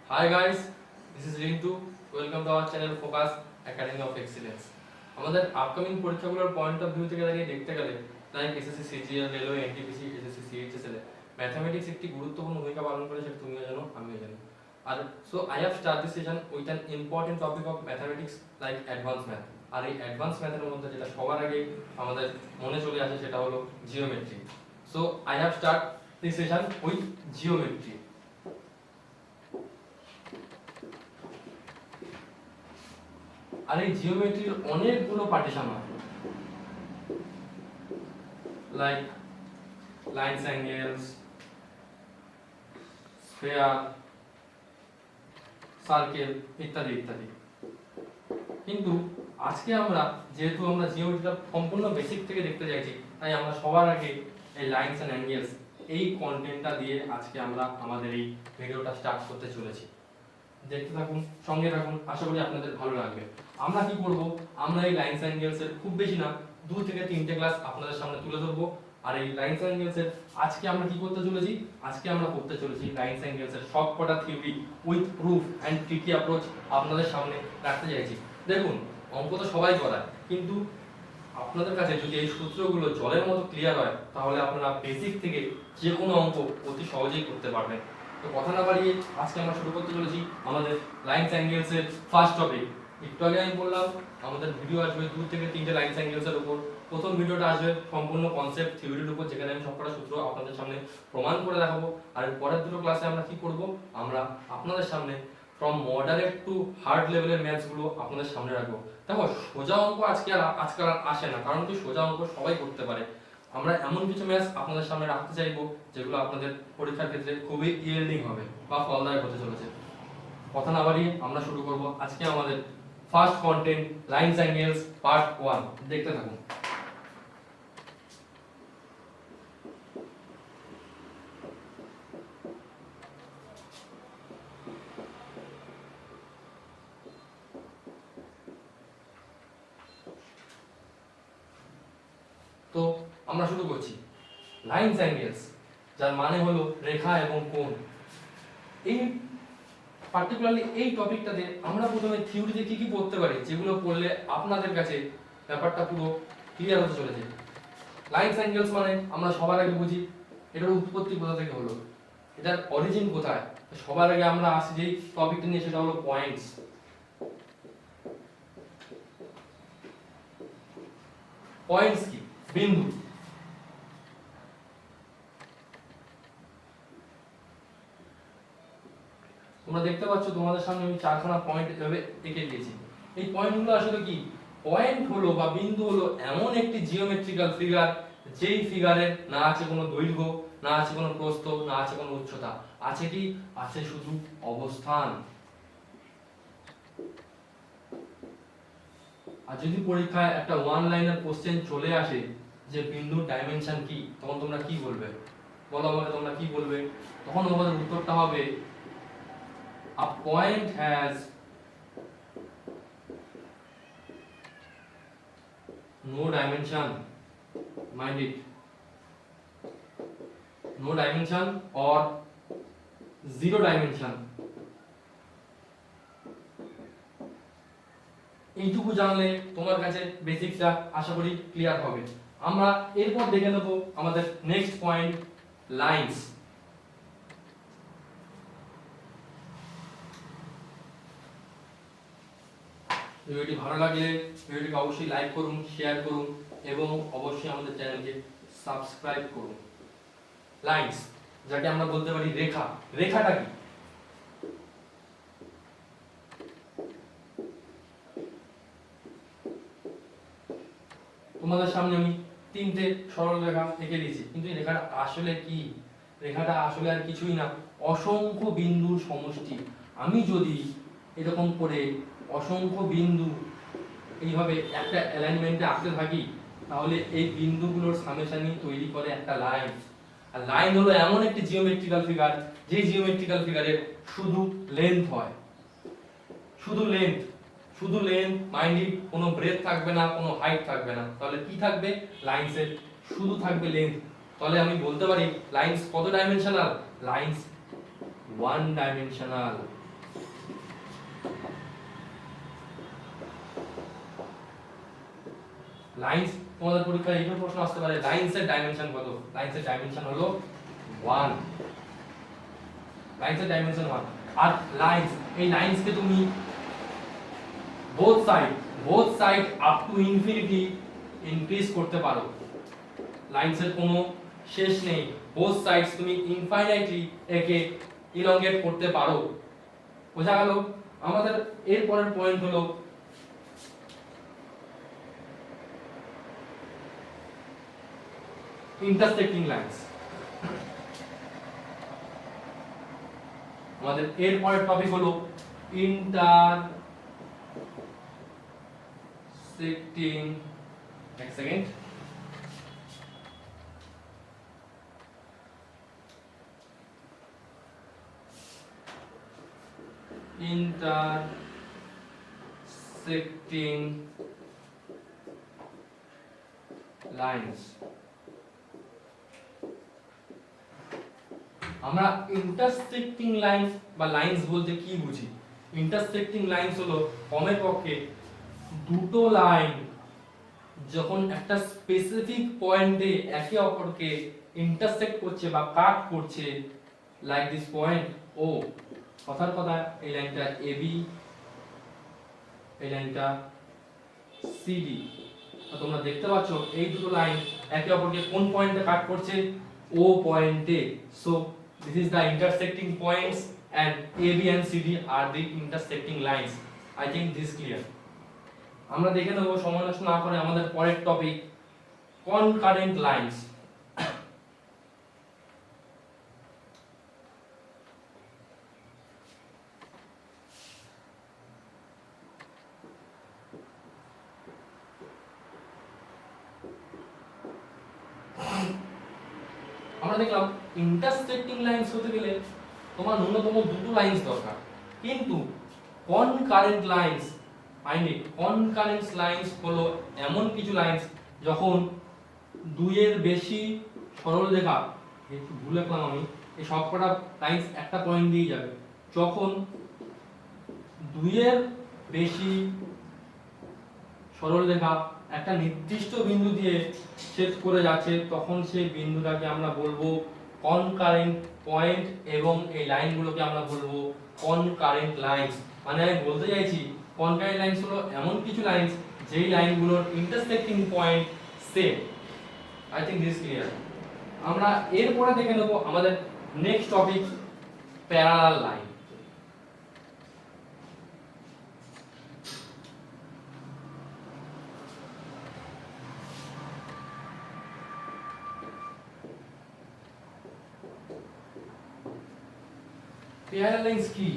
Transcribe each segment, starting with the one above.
Hi guys, this is Rintu. Welcome to our channel Focus Academy of Excellence. আমাদের upcoming পরীক্ষাগুলোর point of view থেকে দাঁড়িয়ে দেখতে গেলে like SSC CGL railway NTPC SSC CHSL mathematics একটি গুরুত্বপূর্ণ ভূমিকা পালন করে সেটা তুমিও জানো আমিও জানি আর so I have start this session with an important topic of mathematics like advance math আর এই অ্যাডভান্স ম্যাথের মধ্যে যেটা সবার আগে আমাদের মনে চলে আসে সেটা হলো geometry so I have start this session with geometry আর এই জিওমেট্রির অনেকগুলো পার্টিশন হয় like lines angles sphere circle ইত্যাদি ইত্যাদি কিন্তু আজকে আমরা যেহেতু আমরা জিওমেট্রিটা সম্পূর্ণ বেসিক থেকে দেখতে চাইছি তাই আমরা সবার আগে এই লাইনস এন্ড অ্যাঙ্গেলস এই কন্টেন্টটা দিয়ে আজকে আমরা আমাদের এই ভিডিওটা স্টার্ট করতে চলেছি দেখতে থাকুন সঙ্গে থাকুন আশা করি আপনাদের ভালো লাগবে আমরা কি করব আমরা এই লাইনস অ্যাঙ্গেলস এর খুব বেশি না 2 থেকে 3টে ক্লাস আপনাদের সামনে তুলে ধরবো আর এই লাইনস অ্যাঙ্গেলস এর আজকে আমরা কি করতে চলেছি আজকে আমরা করতে চলেছি লাইনস অ্যাঙ্গেলস এর সবকটা theory with proof and tricky approach আপনাদের সামনে রাখতে চাইছি দেখুন অঙ্ক তো সবাই করায় কিন্তু আপনাদের কাছে যদি এই সূত্রগুলো জলের মতো ক্লিয়ার হয় তাহলে আপনারা বেসিক থেকে যে কোনো অঙ্ক অতি সহজেই করতে পারবেন তো কথা না বাড়িয়ে আজকে আমরা শুরু করতে চলেছি আমাদের লাইনস অ্যাঙ্গেলস এর ফার্স্ট টপিক একটু আগে আমি বললাম আমাদের ভিডিও আসবে 2 থেকে 3টে লাইনস অ্যাঙ্গেলস এর উপর প্রথম ভিডিওটা আসবে সম্পূর্ণ কনসেপ্ট থিওরির উপর যেখানে আমি সবকটা সূত্র আপনাদের সামনে প্রমাণ করে দেখাবো আর পরের দুটো ক্লাসে আমরা কি করব আমরা আপনাদের সামনে ফ্রম মডারেট টু হার্ড লেভেলের ম্যাথস গুলো আপনাদের সামনে রাখবো দেখো সোজা অঙ্ক আজকাল আসে না কারণ কি সোজা অঙ্ক সবাই করতে পারে আমরা এমন কিছু ম্যাথস আপনাদের সামনে রাখতে চাইবো যেগুলো আপনাদের পরীক্ষার ক্ষেত্রে খুবই ইয়েল্ডিং হবে বা ফলদায়ক হতে চলেছে কথা না বাড়িয়ে আমরা শুরু করব আজকে আমাদের first content lines angles part 1 দেখতে থাকুন তো আমরা শুরু করছি লাইনস অ্যাঙ্গেলস যার মানে হলো রেখা এবং কোণ এই পার্টিকুলারলি এই টপিকটাতে আমরা প্রথমে থিওরিতে কি কি পড়তে পারি যেগুলো পড়লে আপনাদের কাছে ব্যাপারটা পুরো ক্লিয়ার হতে চলেছে লাইনস অ্যাঙ্গেলস মানে আমরা সবার আগে বুঝি এটার উৎপত্তি কোথা থেকে হলো এটার অরিজিন কোথায় সবার আগে আমরা আসি যেই টপিকটা নিয়ে সেটা হলো পয়েন্টস পয়েন্টস কি বিন্দু তোমরা দেখতে পাচ্ছ তোমাদের সামনে আমি চারখানা পয়েন্ট এভাবে এঁকে দিয়েছি এই পয়েন্টগুলো আসলে কি পয়েন্ট হলো বা বিন্দু হলো এমন একটি জিওমেট্রিক্যাল ফিগার যেই ফিগারের না আছে কোনো দৈর্ঘ্য না আছে কোনো প্রস্থ না আছে কোনো উচ্চতা আছে কি আছে শুধু অবস্থান আর যদি পরীক্ষায় একটা ওয়ান লাইনার কোশ্চেন চলে আসে যে বিন্দুর ডাইমেনশন কি তখন তোমরা কি বলবে বলো আমাকে তোমরা কি বলবে তখন তোমাদের উত্তরটা হবে a point has no dimension mind it no dimension or zero dimension এইটুকু জানলে তোমার কাছে বেসিকটা আশা করি ক্লিয়ার হবে আমরা এরপর দেখে নেব আমাদের নেক্সট পয়েন্ট লাইনস ভিডিওটি ভালো লাগলে ভিডিওটিকে অবশ্যই লাইক করুন শেয়ার করুন এবং অবশ্যই আমাদের চ্যানেলকে সাবস্ক্রাইব করুন লাইনস যাকে আমরা বলতে পারি রেখা রেখাটা কি তোমাদের সামনে আমি 3টে সরল রেখা এঁকে দিয়েছি কিন্তু এই রেখাটা আসলে কি রেখাটা আসলে আর কিছুই না অসংখ্য বিন্দুর সমষ্টি আমি যদি এরকম করে অসংখ্য বিন্দু এইভাবে একটা অ্যালাইনমেন্টে আঁকতে থাকি তাহলে এই বিন্দুগুলোর সামেশনই তৈরি করে একটা লাইন আর লাইন হলো এমন একটি জিওমেট্রিক্যাল ফিগার যে জিওমেট্রিক্যাল ফিগারের শুধু লেন্থ হয় শুধু লেন্থ মাইন্ডলি কোনো ব্রেথ থাকবে না কোনো হাইট থাকবে না তাহলে কি থাকবে লাইনসের শুধু থাকবে লেন্থ তাহলে আমি বলতে পারি লাইনস কত dimensional lines one dimensional lines তোমাদের পরীক্ষায় এইভাবে প্রশ্ন আসতে পারে, লাইন্সের ডাইমেনশন কত? লাইন্সের ডাইমেনশন হলো 1, লাইন্সের ডাইমেনশন 1। আর লাইন্স, এই লাইন্সকে তুমি both side up to infinity increase করতে পারো। লাইন্সের কোনো শেষ নেই, বোথ সাইডস তুমি ইনফাইনাইটলি একে ইলংগেট করতে পারো। বোঝা গেল? আমাদের এর পরের পয়েন্ট হলো ইন্টারসেক্টিং লাইন্স। আমাদের এর পরের টপিক হলো ইন্টারসেক্টিং, এক সেকেন্ড, intersecting lines। আমরা ইন্টারসেক্টিং লাইন্স বা লাইন্স বলতে কি বুঝি? ইন্টারসেক্টিং লাইন্স হলো কমের পক্ষে দুটো লাইন যখন একটা স্পেসিফিক পয়েন্টে একে অপরকে ইন্টারসেক্ট করছে বা কাট করছে, লাইক দিস পয়েন্ট ও, কথার কথা এই লাইনটা এবি, এই লাইনটা সিডি। তোমরা দেখতে পাচ্ছ এই দুটো লাইন একে অপরকে কোন পয়েন্টে কাট করছে? ও পয়েন্টে। So this is the intersecting points and AB and CD are the intersecting lines. I think this clear. আমরা দেখে নেব সময় নষ্ট না করে আমাদের পরের টপিক concurrent lines। আমরা দেখলাম ইন্টারসেক্টিং লাইন্স হতে গেলে তোমার ন্যূনতম দুটো লাইন্স দরকার, কিন্তু concurrent lines, mind it, concurrent lines হলো এমন কিছু লাইন্স যখন দুইয়ের বেশি সরলরেখা, একটু ভুল লিখলাম আমি, এই সবকটা লাইন্স একটা পয়েন্ট দিয়ে যাবে, যখন দুইয়ের বেশি সরলরেখা একটা নির্দিষ্ট বিন্দু দিয়ে ছেদ করে যাচ্ছে, তখন সেই বিন্দুটাকে আমরা বলবো কনকারেন্ট পয়েন্ট, এবং এই লাইনগুলোকে আমরা বলবো কনকারেন্ট লাইন্স। মানে আমি বলতে চাইছি কনকারেন্ট লাইন্স হলো এমন কিছু লাইন্স যেই লাইনগুলোর intersecting point same. I think this clear. আমরা এরপরে দেখে নেব আমাদের next topic parallel line. Parallel lines কি?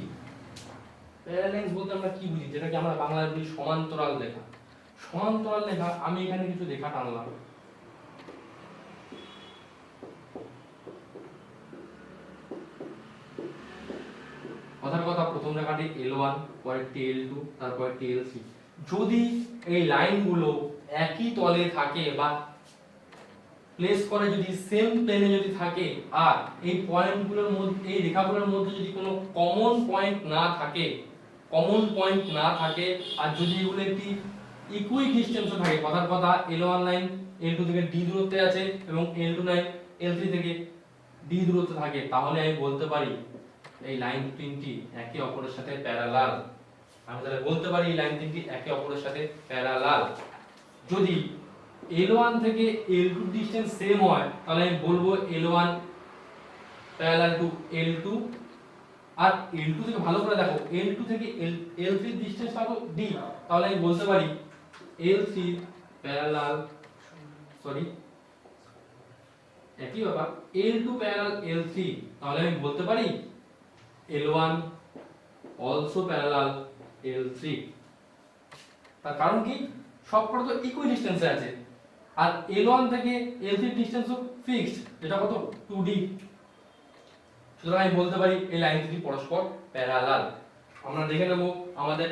প্যারালাল লাইন্স বলতে আমরা কি বুঝি? যেটাকে আমরা বাংলায় বলি সমান্তরাল রেখা। সমান্তরাল রেখা, আমি এখানে কিছু রেখা টানলাম, কথার কথা প্রথম রেখাটি L1, পরেরটি L2, তারপরটি L3। যদি এই লাইনগুলো একই তলে থাকে বা প্লেস করে যদি সেম প্লেনে যদি থাকে, আর এই পয়েন্টগুলোর মধ্যে, এই রেখাগুলোর মধ্যে যদি কোনো কমন পয়েন্ট না থাকে, আর যদি এগুলো একটি ইকুই ডিসটেন্সে থাকে, কথার কথা L1 লাইন L2 থেকে D দূরত্বে আছে এবং L2 লাইন L3 থেকে D দূরত্বে থাকে, তাহলে আমি বলতে পারি এই লাইন তিনটি একে অপরের সাথে প্যারালাল। আমি তাহলে বলতে পারি এই লাইন তিনটি একে অপরের সাথে প্যারালাল। যদি L1 থেকে L2 ডিসটেন্স সেম হয়, তাহলে আমি বলবো L1 parallel to L2, R L2 থেকে ভালো করে দেখো, L2 থেকে L3 ডিসটেন্স পাবো D, তাহলে আমি বলতে পারি L3 প্যারালাল, সরি একই ব্যাপার, L2 প্যারালাল L3, তাহলে আমি বলতে পারি L1 also parallel L3। তার কারণ কি? সবকটা তো ইকুই ডিসটেন্সে আছে, আর L1 থেকে L3 ডিসটেন্সও ফিক্সড, যেটা কত 2D। সুতরাং আমি বলতে পারি এই লাইন দুটি পরস্পর প্যারালাল। আমরা দেখে নেব আমাদের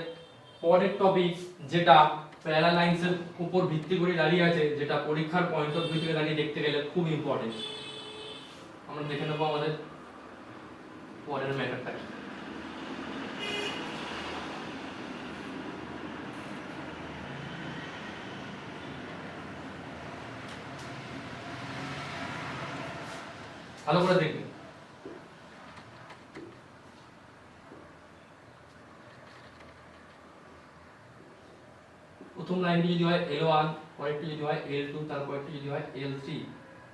পরের টপিক, যেটা প্যারালাল লাইনসের উপর ভিত্তি করে দাঁড়িয়ে আছে, যেটা পরীক্ষার পয়েন্ট অফ ভিউ থেকে দাঁড়িয়ে দেখতে গেলে খুব ইম্পর্টেন্ট। আমরা দেখে নেব আমাদের পরের ম্যাটারটা। ভালো করে দেখবে। প্রথম লাইনটি যদি হয় L1, পরেরটি যদি হয় L2, তারপরেরটি যদি হয় L3,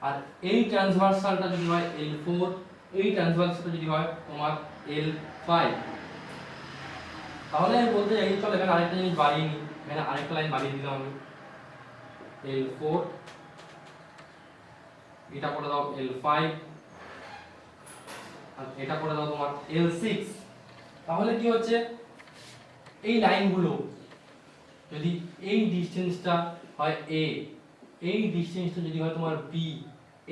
আর এই ট্রান্সভার্সালটা যদি হয় L4, এই ট্রান্সভার্সালটা যদি হয় তোমার L5, তাহলে আমি বলতে চাই চল এখানে আরেকটা জিনিস বাড়িয়ে নিই, এখানে আরেকটা লাইন বাড়িয়ে দিলাম আমি L4, এটা করে দাও L5, আর এটা করে দাও তোমার L6। তাহলে কি হচ্ছে, এই লাইনগুলো যদি এই ডিসটেন্সটা হয় A, এই ডিসটেন্সটা যদি হয় তোমার B,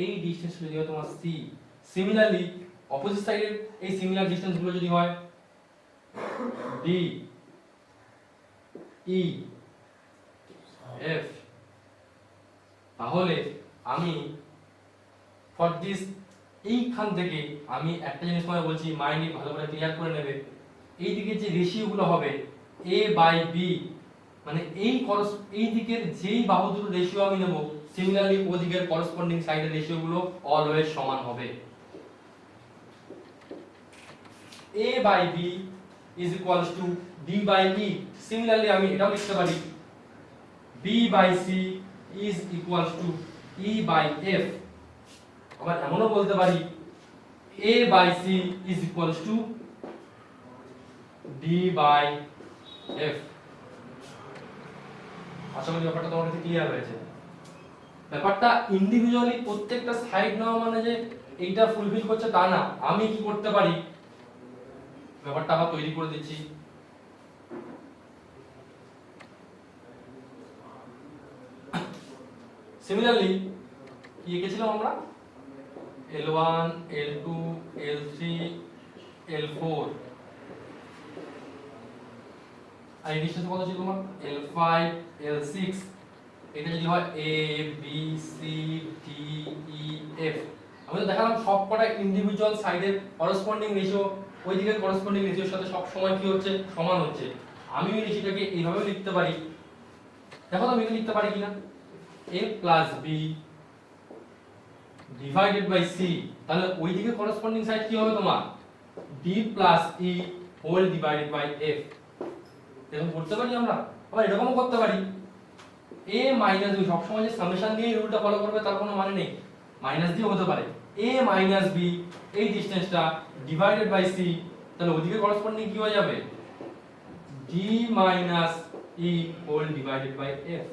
এই ডিসটেন্সটা যদি হয় তোমার C, সিমিলারলি অপোজিট সাইডের এই সিমিলার ডিসটেন্সগুলো যদি হয় D, E, F, তাহলে আমি ফর দিস এইখান থেকে আমি একটা জিনিস তোমায় বলছি, মাইন্ডে ভালো করে ক্লিয়ার করে নেবে। এই দিকে যে রেশিওগুলো হবে A বাই B, মানে এই দিকের যেই বাহু দুটো রেশিও আমি নেব, সিমিলারলি ওই দিকের করসপন্ডিং সাইডের রেশিওগুলো অলওয়েজ সমান হবে। A by B is equals to B by E, similarly আমি এটাও লিখতে পারি B by C is equals to E by F, আবার এমনও বলতে পারি A by C is equals to D by F। আশা করি ব্যাপারটা তোমার কাছে ক্লিয়ার হয়েছে। ব্যাপারটা ইন্ডিভিজুয়ালি প্রত্যেকটা সাইড নেওয়া মানে যে এইটা ফুলফিল করছে তা না, আমি কি করতে পারি ব্যাপারটা আবার তৈরি করে দিচ্ছি। সিমিলারলি কি এঁকেছিলাম আমরা L1, L2, L3, L4, আর এই ডিসটেন্স কত ছিল তোমার L5, L6, এটা যদি হয় A, B, C, D, E, F, আমি তো দেখালাম সবকটা ইন্ডিভিজুয়াল সাইডের করসপন্ডিং রেশিও ওই দিকের করসপন্ডিং রেশিওর সাথে সব সময় কি হচ্ছে, সমান হচ্ছে। আমি এই রেশিওটাকে এইভাবে লিখতে পারি, দেখো তো আমি এটা লিখতে পারি কিনা, A plus B divided by C, তাহলে ওই দিকের করসপন্ডিং সাইড কি হবে তোমার D plus E whole divided by F। এরকম করতে পারি আমরা, আবার এরকমও করতে পারি A minus B, সবসময় যে সামেশন দিয়ে রুলটা ফলো করবে তার কোনো মানে নেই, মাইনাস দিয়ে হতে পারে A minus B, এই ডিসটেন্সটা ডিভাইডেড বাই C, তাহলে ওইদিকে করসপন্ডিং কি হয়ে যাবে D minus E whole divided by F।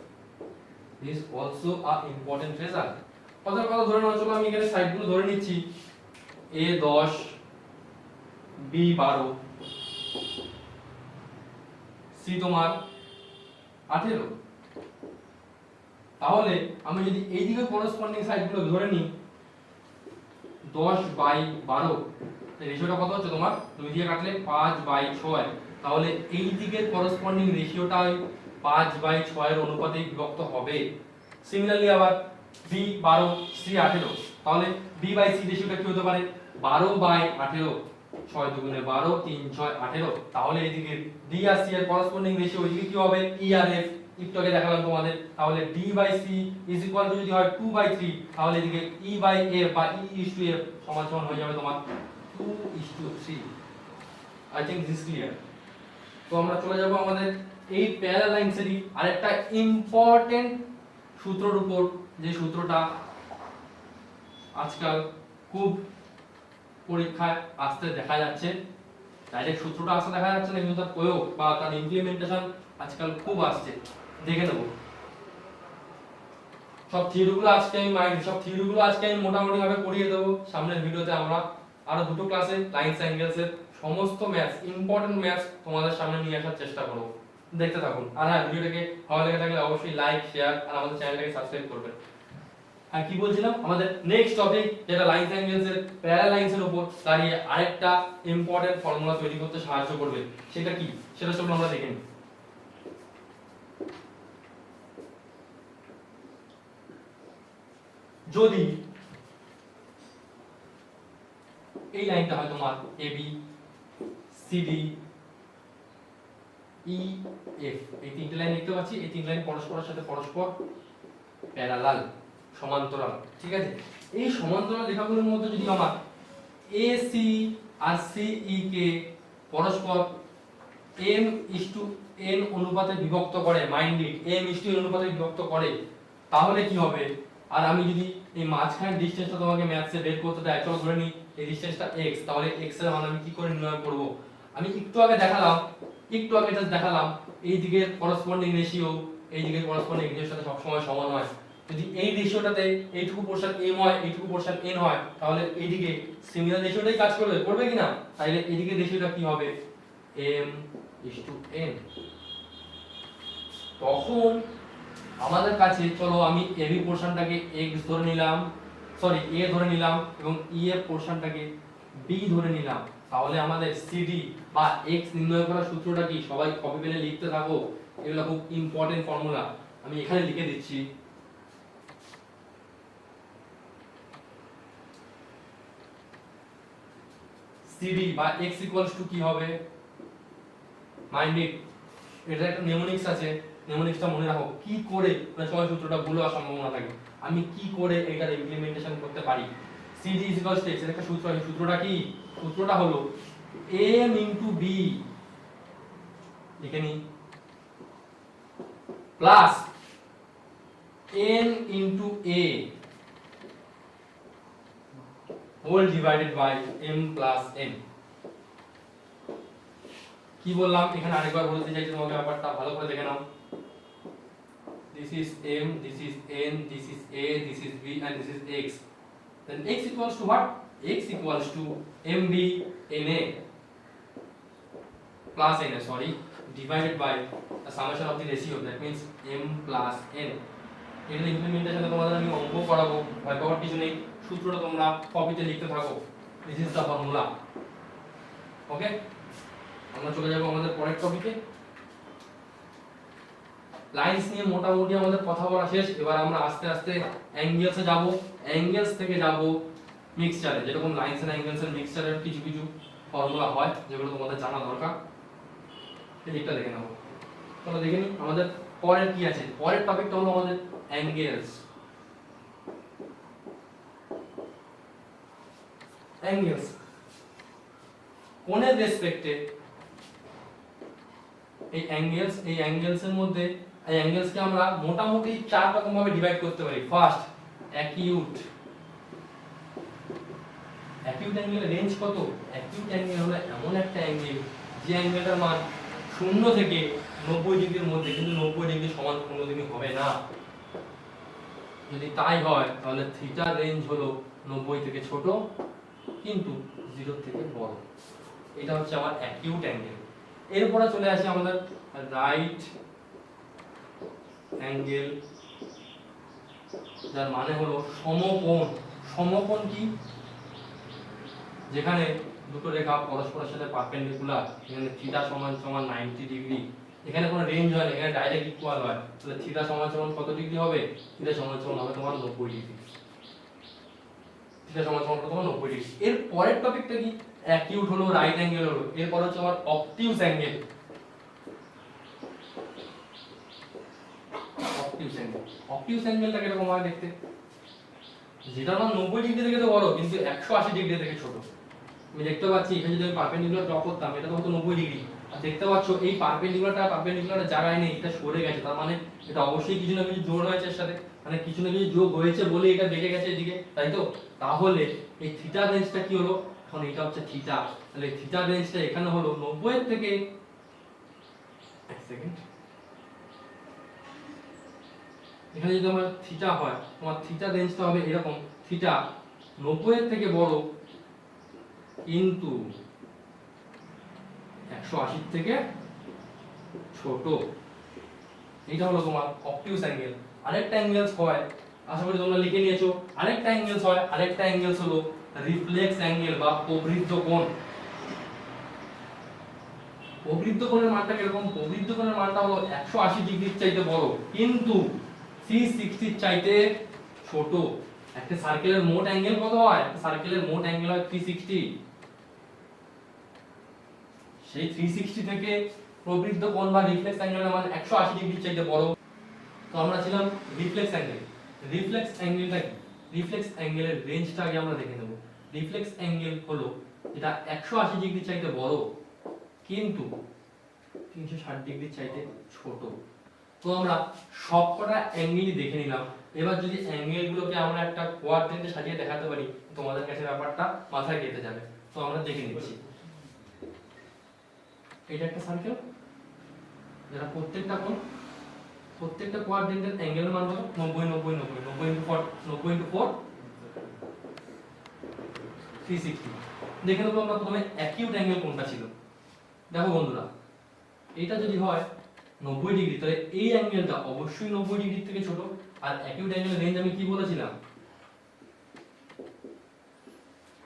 This also a important result। কথার কথা ধরে নাও, চলো আমি এখানে সাইডগুলো ধরে নিচ্ছি A 10, B 12, C তোমার 18। তাহলে আমি যদি এই দিকে করসপন্ডিং সাইডগুলো ধরে নিই 10 বাই 12, রেশিওটা কত হচ্ছে তোমার, দুই দিয়ে কাটলে 5 বাই 6, তাহলে এই দিকের করসপন্ডিং রেশিওটা 5 বাই 6 এর অনুপাতে বিভক্ত হবে। সিমিলারলি আবার B 12, C 18, তাহলে B বাই C রেশিওটা কি হতে পারে 12 বাই 18, 6 দুগুণে 12, 3 6 18, তাহলে এইদিকে D আর C এর করসপন্ডিং রেশিও ওইদিকে কি হবে E আর F, একটু আগে দেখালাম তোমাদের। তাহলে D by C is equal to যদি হয় 2 বাই 3, তাহলে এদিকে E বাই F বা E ইজ টু F সমান সমান হয়ে যাবে তোমার 2:3। I think this clear. তো আমরা চলে যাব আমাদের এই প্যারালাল লাইনসেরই আরেকটা ইম্পর্টেন্ট সূত্রের উপর, যে সূত্রটা আজকাল খুব পরীক্ষায় আসতে দেখা যাচ্ছে। ডাইরেক্ট সূত্রটা আসতে দেখা যাচ্ছে না, কিন্তু তার প্রয়োগ বা তার ইমপ্লিমেন্টেশন আজকাল খুব আসছে। দেখে নেব সব থিওরিগুলো আজকে আমি মোটামুটি ভাবে পড়িয়ে দেবো। সামনের ভিডিওতে আমরা আরো দুটো ক্লাসে লাইনস অ্যাঙ্গেলস এর সমস্ত ম্যাথস, ইম্পর্টেন্ট ম্যাথস তোমাদের সামনে নিয়ে আসার চেষ্টা করব। দেখতে থাকুন। আর হ্যাঁ, ভিডিওটাকে ভালো লেগে থাকলে অবশ্যই লাইক, শেয়ার আর আমাদের চ্যানেলটাকে সাবস্ক্রাইব করবেন। আর কি বলছিলাম, আমাদের নেক্সট টপিক যেটা লাইনস অ্যাঙ্গেলস এর প্যারালাল লাইনস এর উপর দাঁড়িয়ে আরেকটা ইম্পর্টেন্ট ফর্মুলা তৈরি করতে সাহায্য করবে। সেটা কি, সেটা চলুন আমরা দেখে নিই। যদি এই লাইনটা হয় তোমার AB, CD, EF, এই তিনটে লাইন দেখতে পাচ্ছি, এই তিন লাইন পরস্পরের সাথে পরস্পর প্যারালাল। সমান্তরাল, ঠিক আছে। এই সমান্তরাল রেখাগুলোর মধ্যে যদি আমার AC আর CE কে পরস্পর m:n অনুপাতে বিভক্ত করে, মাইন্ড ইট, m:n অনুপাতে বিভক্ত করে, তাহলে কি হবে? আর আমি যদি এই মাঝখানের ডিসটেন্সটা তোমাকে ম্যাথসে বের করতে দেয়, চলো ধরে নিই এই ডিসটেন্সটা x, তাহলে x এর মান আমি কি করে নির্ণয় করব? আমি একটু আগে জাস্ট দেখালাম এই দিকের করেসপন্ডিং রেশিও এই দিকের করেসপন্ডিং রেশিওর সাথে সবসময় সমান হয়। যদি এই রেশিওটাতে এইটুকু পোরশন m হয়, এইটুকু পোরশন n হয়, তাহলে এইদিকে সিমিলার রেশিওটাই কাজ করবে কি না? তাহলে এইদিকে রেশিওটা কি হবে? m:n। তখন আমাদের কাছে, চলো আমি AB পোরশনটাকে x ধরে নিলাম, সরি a ধরে নিলাম, এবং e এর পোরশনটাকে b ধরে নিলাম, তাহলে আমাদের CD বা x নির্ণয় করার সূত্রটা কি? সবাই কপি পেনে লিখতে থাকো, এগুলো খুব ইম্পর্টেন্ট ফর্মুলা, আমি এখানে লিখে দিচ্ছি। CD বা x ইকুয়ালস টু কি হবে? মাইন্ড ইট, এটা একটা নেমোনিক্স আছে, নেমোনিক্সটা মনে রাখো। কি করে মানে সময় সূত্রটা ভুল হওয়ার সম্ভাবনা থাকে, আমি কি করে এটার ইমপ্লিমেন্টেশন করতে পারি? CD x এর একটা সূত্র আছে, সূত্রটা কি? সূত্রটা হলো m * b, লিখে নি, plus n * a whole divided by m plus n। কি বললাম এখানে আরেকবার বলতে চাইছি, তোমাকে ব্যাপারটা ভালো করে দেখে নাও। This is m, this is n, this is a, this is b and this is x. Then x equals to what? X equals to mb na plus na, sorry, divided by the summation of the ratio, that means m plus n. এর ইমপ্লিমেন্টেশনে তোমাদের আমি অঙ্ক করাবো, ভয় পাওয়ার কিছু নেই, সূত্রটা তোমরা কপিতে লিখতে থাকো। This is the formula. Okay, আমরা চলে যাব আমাদের পরের টপিকে। লাইনস নিয়ে মোটামুটি আমাদের কথা বলা শেষ। এবার আমরা আস্তে আস্তে অ্যাঙ্গেলসে যাব, অ্যাঙ্গেলস থেকে যাব মিক্সচারে। যেরকম লাইনস এন্ড অ্যাঙ্গেলস এর মিক্সচারের কিছু কিছু ফর্মুলা হয় যেগুলো তোমাদের জানা দরকার, এটা দেখে নাও। তোমরা দেখে নিই আমাদের পরের কি আছে। পরের টপিকটা হলো আমাদের অ্যাঙ্গেলস। অ্যাঙ্গেলস কোণের রেসপেক্টে এই অ্যাঙ্গেলস এর মধ্যে এই অ্যাঙ্গেলসকে আমরা মোটামুটি চার রকম ভাবে ডিভাইড করতে পারি। First, acute. অ্যাকিউট অ্যাঙ্গেলের রেঞ্জ কত? অ্যাকিউট অ্যাঙ্গেল হলো এমন একটা অ্যাঙ্গেল যে অ্যাঙ্গেলটার মান 0 থেকে 90 ডিগ্রির মধ্যে, কিন্তু 90 ডিগ্রি সমান কোনোদিনই হবে না। যদি তাই হয় তাহলে থিটার রেঞ্জ হলো 90 থেকে ছোট কিন্তু 0 থেকে বড়। এটা হচ্ছে আমার অ্যাকিউট অ্যাঙ্গেল। এরপরে চলে আসে আমাদের রাইট অ্যাঙ্গেল, যার মানে হলো সমকোণ। সমকোণ কি? যেখানে দুটো রেখা পরস্পরের সাথে পারপেন্ডিকুলার, এখানে থিটা সমান সমান 90 ডিগ্রি, এখানে কোনো রেঞ্জ হয় না, এখানে ডাইরেক্ট ইকুয়াল হয়। তাহলে থিটা সমান সমান কত ডিগ্রি হবে? থিটা সমান সমান হবে তোমার 90 ডিগ্রি। থিটা সমান সমান তোমার 90 ডিগ্রি। এর পরের টপিকটা কি? অ্যাকিউট হলো, রাইট অ্যাঙ্গেল হলো। এরপর হচ্ছে আমার অবটিউস অ্যাঙ্গেল। অবটিউস অ্যাঙ্গেলটা কিরকম হয় দেখতে? যেটা আমার 90 ডিগ্রি থেকে তো বড় কিন্তু 180 ডিগ্রি থেকে ছোট। আমি দেখতে পাচ্ছি এখানে যদি আমি পারপেন্ডিকুলার ড্র করতাম, এটা তো হতো 90 ডিগ্রি, আর দেখতে পাচ্ছ এই পারপেন্ডিকুলার জায়গায় নেই, এটা সরে গেছে। তার মানে এটা অবশ্যই কিছু না কিছু জোড় হয়েছে এর সাথে, মানে কিছু না কিছু যোগ হয়েছে বলে এটা বেঁকে গেছে এদিকে, তাই তো? তাহলে এই থিটা রেঞ্জটা কি হলো? এখন এটা হচ্ছে থিটা, তাহলে থিটা রেঞ্জটা এখানে হলো 90 এর থেকে, এক সেকেন্ড, এখানে যদি আমার থিটা হয়, তোমার থিটা রেঞ্জটা হবে এরকম, থিটা 90 এর থেকে বড় কিন্তু 180 থেকে ছোট। এটা হলো তোমার অবটিউস অ্যাঙ্গেল। আরেকটা অ্যাঙ্গেলস হয়, আশা করি তোমরা লিখে নিয়েছো, আরেকটা অ্যাঙ্গেলস হয়, আরেকটা অ্যাঙ্গেলস হলো রিফ্লেক্স অ্যাঙ্গেল বা প্রবৃদ্ধ কোণ। প্রবৃদ্ধ কোণের মানটা কিরকম? প্রবৃদ্ধ কোণের মানটা হলো 180 ডিগ্রির চাইতে বড় কিন্তু 360 এর চাইতে ছোট। একটা সার্কেলের মোট অ্যাঙ্গেল কত হয়? একটা সার্কেলের মোট অ্যাঙ্গেল হয় 360। সেই 360 থেকে প্রবৃদ্ধ কোণ বা রিফ্লেক্স অ্যাঙ্গেলের মান 180 ডিগ্রির চাইতে বড়। তো আমরা ছিলাম রিফ্লেক্স অ্যাঙ্গেল। রিফ্লেক্স অ্যাঙ্গেলটা কি? রিফ্লেক্স অ্যাঙ্গেলের রেঞ্জটা আগে আমরা দেখে নেব। রিফ্লেক্স অ্যাঙ্গেল হলো যেটা 180 ডিগ্রি চাইতে বড় কিন্তু 360 ডিগ্রি চাইতে ছোট। তো আমরা সবকটা অ্যাঙ্গেলই দেখে নিলাম। এবার যদি অ্যাঙ্গেলগুলোকে আমরা একটা কোয়াড্রেন্টে সাজিয়ে দেখাতে পারি তোমাদের কাছে ব্যাপারটা মাথায় গেঁথে যাবে। তো আমরা দেখে নিচ্ছি। এটা একটা সার্কেল যেটা প্রত্যেকটা কোয়াড্রেন্টের অ্যাঙ্গেলের মান হলো 90 90 90 90 ইনটু 4 90 ইনটু 4 360। দেখে নেবো আমরা প্রথমে অ্যাকিউট অ্যাঙ্গেল কোনটা ছিল। দেখো বন্ধুরা, এটা যদি হয় 90 ডিগ্রি তাহলে এই অ্যাঙ্গেলটা অবশ্যই 90 ডিগ্রি থেকে ছোট। আর অ্যাকিউট অ্যাঙ্গেলের রেঞ্জ আমি কি বলেছিলাম,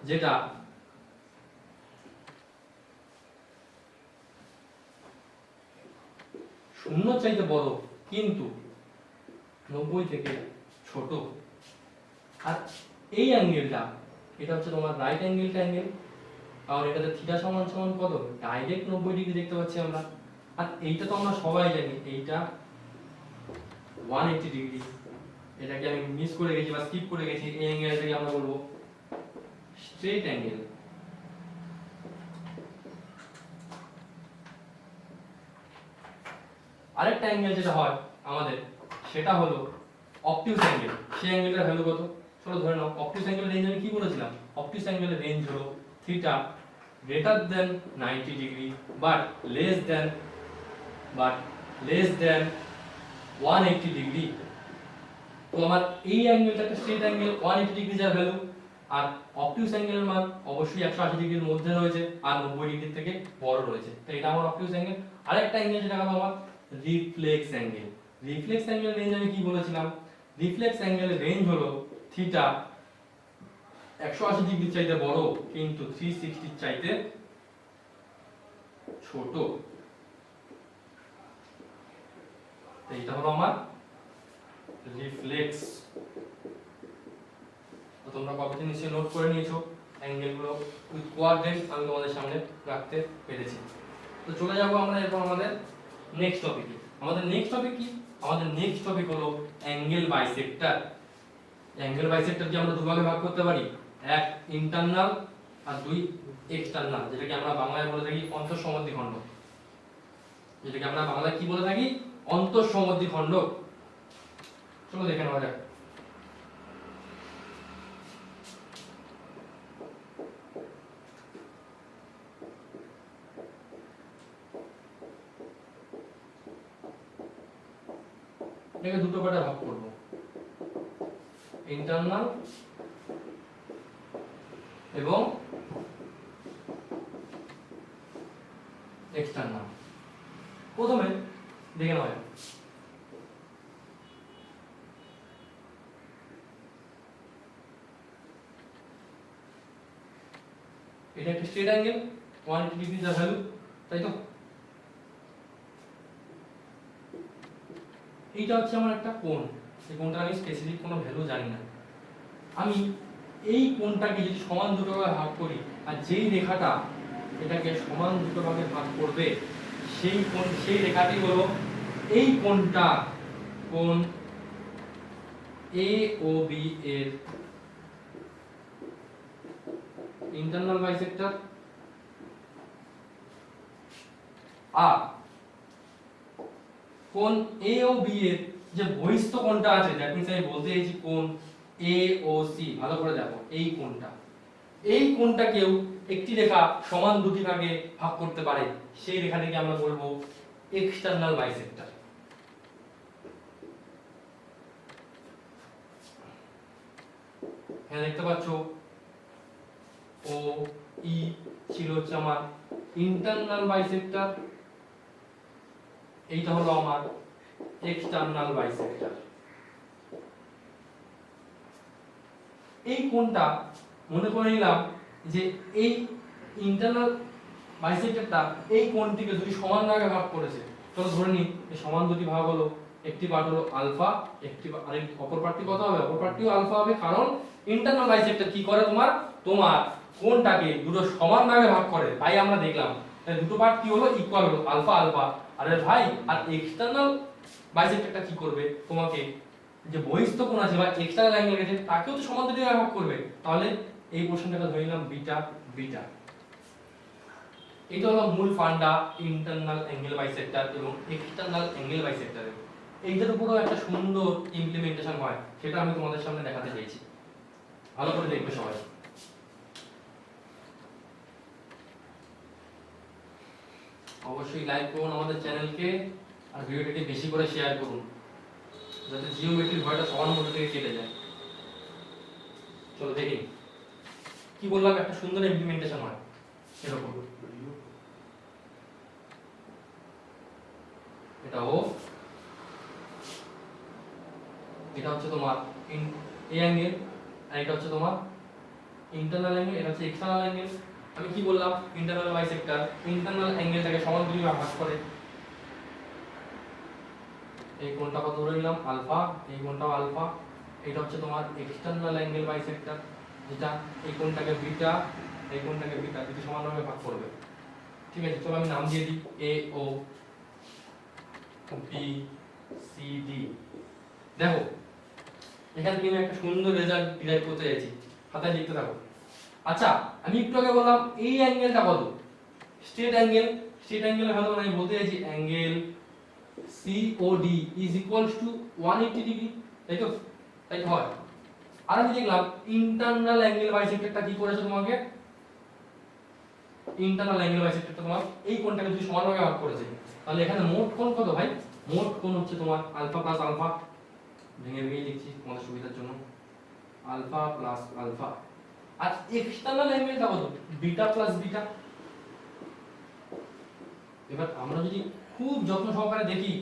যেটা শূন্য চাইতে বড় কিন্তু 90 থেকে ছোট। আর এই অ্যাঙ্গেলটা এটা হচ্ছে তোমার রাইট অ্যাঙ্গেলটা অ্যাঙ্গেল, কারণ এটাতে থিটা সমান সমান কত, ডাইরেক্ট 90 ডিগ্রি দেখতে পাচ্ছি আমরা। আর এইটা তো আমরা সবাই জানি এইটা 180 ডিগ্রি। এটাকে আমি মিস করে গেছি বা স্কিপ করে গেছি। এই অ্যাঙ্গেলটাকে আমরা বলবো স্ট্রেট অ্যাঙ্গেল। আরেকটা অ্যাঙ্গেল যেটা হয় আমাদের সেটা হলো অবটিউস অ্যাঙ্গেল। সেই অ্যাঙ্গেলটার ভ্যালু কত? চলো ধরে নাও অবটিউস অ্যাঙ্গেলের রেঞ্জ আমি কি বলেছিলাম, অবটিউস অ্যাঙ্গেলের রেঞ্জ হলো theta greater than 90 degree but less than 180 degree. তো আমার এই অ্যাঙ্গেলটা একটা স্ট্রেট অ্যাঙ্গেল 180 ডিগ্রি যার ভ্যালু, আর অবটিউস অ্যাঙ্গেলের মান অবশ্যই 180 ডিগ্রির মধ্যে রয়েছে আর 90 ডিগ্রি থেকে বড় রয়েছে। তো এটা আমার অবটিউস অ্যাঙ্গেল। আরেকটা অ্যাঙ্গেল যেটা হলো আমার রিফ্লেক্স অ্যাঙ্গেল। রিফ্লেক্স অ্যাঙ্গেলের রেঞ্জ আমি কি বলেছিলাম, রিফ্লেক্স অ্যাঙ্গেলের রেঞ্জ হলো থিটা 180 ডিগ্রি চাইতে বড় কিন্তু 360 চাইতে ছোট। তো এটা হলো আমার রিফ্লেক্স। তো তোমরা কতদিন নিশ্চয়ই নোট করে নিয়েছো অ্যাঙ্গেলগুলো উইথ কোয়াড্রেন্ট আমি তোমাদের সামনে রাখতে পেরেছি। তো চলে যাব আমরা এরপর আমাদের নেক্সট টপিকে। আমাদের নেক্সট টপিক কি? আমাদের নেক্সট টপিক হলো অ্যাঙ্গেল বাইসেক্টর। অ্যাঙ্গেল বাইসেক্টরকে আমরা দুভাগে ভাগ করতে পারি, এক ইন্টারনাল আর দুই এক্সটার্নাল, যেটাকে আমরা বাংলায় বলে থাকি অন্তঃসমদ্বিখণ্ড। যেটাকে আমরা বাংলায় কি বলে থাকি, অন্তঃসমদ্বিখণ্ড। চলো দেখে নেওয়া যাক। এটাকে দুটো পার্টে ভাগ করব, ইন্টারনাল এবং এক্সটার্নাল। প্রথমে দেখে নেওয়া যাক। এটা একটা স্ট্রেট অ্যাঙ্গেল 180 ডিগ্রি যা ভ্যালু, তাই তো? এইটা হচ্ছে আমার একটা কোণ। এই কোণটা আমি স্পেসিফিক কোনো ভ্যালু জানি না। আমি এই কোণটাকে যদি সমান দুটো ভাগে ভাগ করি আর যেই রেখাটা এটাকে সমান দুটো ভাগে ভাগ করবে সেই কোণ, সেই রেখাটি হলো এই কোণটা, কোণ এ ও বি এর ইন্টারনাল বাইসেক্টর। আর কোণ এ ও বি এর যে বহিস্থ কোণটা আছে, দ্যাট মিন্স আমি বলতে চাইছি কোণ এ ও সি। ভালো করে দেখো, এই কোণটা, এই কোণটাকেও একটি রেখা সমান দুটি ভাগে ভাগ করতে পারে, সেই রেখাটিকে আমরা বলবো এক্সটার্নাল বাইসেক্টর। হ্যাঁ দেখতে পাচ্ছ ও ই ছিল হচ্ছে আমার ইন্টারনাল বাইসেক্টর, এইটা হলো আমার এক্সটার্নাল বাইসেক্টর। এই কোণটা মনে করে নিলাম যে এই ইন্টারনাল বাইসেক্টরটা এই কোণটিকে দুটি সমান ভাগে ভাগ করেছে। চলো ধরে নিই এই সমান দুটি ভাগ হলো, একটি পার্ট হলো আলফা, একটি আরেক অপর পার্টটি কত হবে, অপর পার্টটিও আলফা হবে। কারণ ইন্টারনাল বাইসেক্টর কি করে, তোমার কোণটাকে দুটো সমান ভাগে ভাগ করে। তাই আমরা দেখলাম দুটো পার্ট কি হলো, ইকুয়াল হলো, আলফা আলফা। আরে ভাই, আর এক্সটার্নাল বাইসেক্টরটা কি করবে, তোমাকে যে বহিস্থ কোণ আছে বা এক্সটার্নাল অ্যাঙ্গেল আছে তাকেও তো সমান দুটি ভাগ করবে, তাহলে এই পোরশনটাকে ধরে নিলাম বিটা বিটা। এটা হলো মূল ফান্ডা ইন্টারনাল অ্যাঙ্গেল বাইসেক্টর এবং এক্সটার্নাল অ্যাঙ্গেল বাইসেক্টরের। এইটার উপরেও একটা সুন্দর ইমপ্লিমেন্টেশন হয়, সেটা আমি তোমাদের সামনে দেখাতে চাইছি, ভালো করে দেখবে সবাই। অবশ্যই লাইক করুন আমাদের চ্যানেলকে, আর ভিডিওটিকে বেশি করে শেয়ার করুন, যাতে জিওমেট্রির ভয়টা সবার মধ্যে থেকে কেটে যায়। চলো দেখি কি বললাম, একটা সুন্দর ইমপ্লিমেন্টেশন হয় এরকম। এটা ও, এটা হচ্ছে তোমার এই অ্যাঙ্গেল, আর এটা হচ্ছে তোমার ইন্টারনাল অ্যাঙ্গেল, এটা হচ্ছে এক্সটার্নাল অ্যাঙ্গেল। আমি কি বললাম, ইন্টারনাল বাইসেক্টর ইন্টারনাল অ্যাঙ্গেলটাকে সমান দুই ভাগ করে, এই কোণটা কত ধরে নিলাম আলফা, এই কোণটাও আলফা। এটা হচ্ছে তোমার এক্সটার্নাল অ্যাঙ্গেল বাইসেক্টর, যেটা এই কোণটাকে বিটা, এই কোণটাকে বিটা, দুটো সমানভাবে ভাগ করবে। ঠিক আছে, চলো আমি নাম দিয়ে দিই এ ও বি সি ডি। দেখো এখান থেকে আমি একটা সুন্দর রেজাল্ট ডিরাইভ করতে যাচ্ছি, খাতায় লিখতে থাকো। আচ্ছা, আমি একটু আগে বললাম এই অ্যাঙ্গেলটা কত, স্ট্রেট অ্যাঙ্গেল। স্ট্রেট অ্যাঙ্গেলের ভালো আমি বলতে চাইছি angle COD is equals to 180 degree, তাই তো? তাই তো হয়। আর আমি দেখলাম ইন্টারনাল অ্যাঙ্গেল বাইসেক্টরটা কি করেছে তোমাকে, ইন্টারনাল অ্যাঙ্গেল বাইসেক্টরটা তোমার এই কোণটাকে দুই সমানভাবে ভাগ করেছে। তাহলে এখানে মোট কোণ কত ভাই? মোট কোণ হচ্ছে তোমার আলফা প্লাস আলফা, ভেঙে ভেঙে লিখছি তোমাদের সুবিধার জন্য, আলফা প্লাস আলফা। আর এক্সটার্নাল অ্যাঙ্গেলটা কত? Beta plus beta. এবার আমরা যদি খুব যত্ন সহকারে দেখি,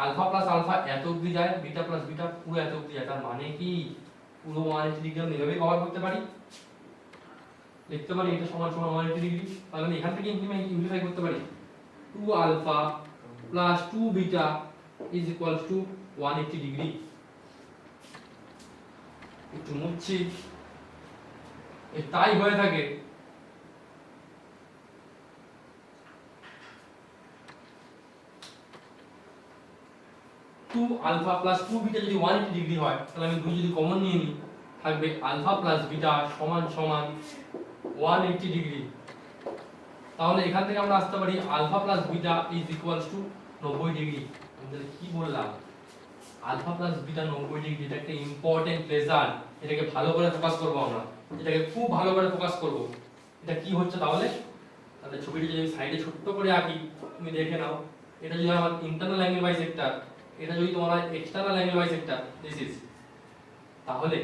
আলফা প্লাস আলফা এত অবধি যায়, বিটা প্লাস বিটা পুরো এত অবধি যায়, তার মানে কি পুরো 180 ডিগ্রি আমরা এভাবে কভার করতে পারি, লিখতে পারি এটা সমান সমান 180 ডিগ্রি। তাহলে আমি এখান থেকে ইমপ্লিফাই করতে পারি 2 alpha plus 2 beta is equals to 180 degree. একটু মুছছি, তাই হয়ে থাকে। টু আলফা প্লাস 2 বিটা যদি 180 ডিগ্রি হয়, তাহলে আমি 2 যদি কমন নিয়ে নিই, থাকবে আলফা প্লাস বিটা সমান সমান 180 ডিগ্রি। তাহলে এখান থেকে আমরা আসতে পারি alpha plus beta is equals to 90 degree. আমরা কি বললাম, আলফা প্লাস বিটা 90 ডিগ্রি, এটা একটা ইম্পর্টেন্ট রেজাল্ট। এটাকে ভালো করে ফোকাস করব আমরা, এটাকে খুব ভালো করে ফোকাস করব। এটা কি হচ্ছে তাহলে, তাহলে ছবিটি যদি আমি সাইডে ছোট্ট করে আঁকি, তুমি দেখে নাও। এটা যদি আমার ইন্টারনাল অ্যাঙ্গেল বাইসেক্টর, এটা যদি তোমার external angle bisector, this is, তাহলে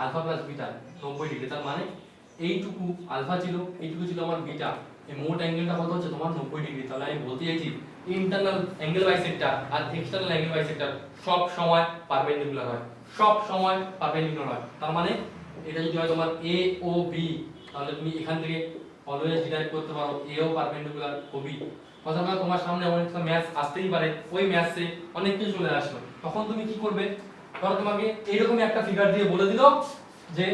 আলফা প্লাস বিটা 90 ডিগ্রি। তার মানে এইটুকু আলফা ছিল, এইটুকু ছিল আমার বিটা, এই মোট অ্যাঙ্গেলটা কত হচ্ছে তোমার 90 ডিগ্রি। তাহলে আমি বলতে চাইছি ইন্টারনাল অ্যাঙ্গেল বাইসেক্টর আর এক্সটার্নাল অ্যাঙ্গেল বাইসেক্টর সব সময় পারপেন্ডিকুলার হয়, সব সময় পারপেন্ডিকুলার হয়। তার মানে এটা যদি হয় তোমার এ ও বি, তাহলে তুমি এখান থেকে অলওয়েজ ডিরাইভ করতে পারো এ ও পারপেন্ডিকুলার ও বি। অথবা তোমার সামনে অনেকটা ম্যাথ আসতেই পারে, ওই ম্যাথসে অনেক কিছু চলে আসলো, তখন তুমি কি করবে, ধরো তোমাকে এইরকমই একটা ফিগার দিয়ে বলে দিল যে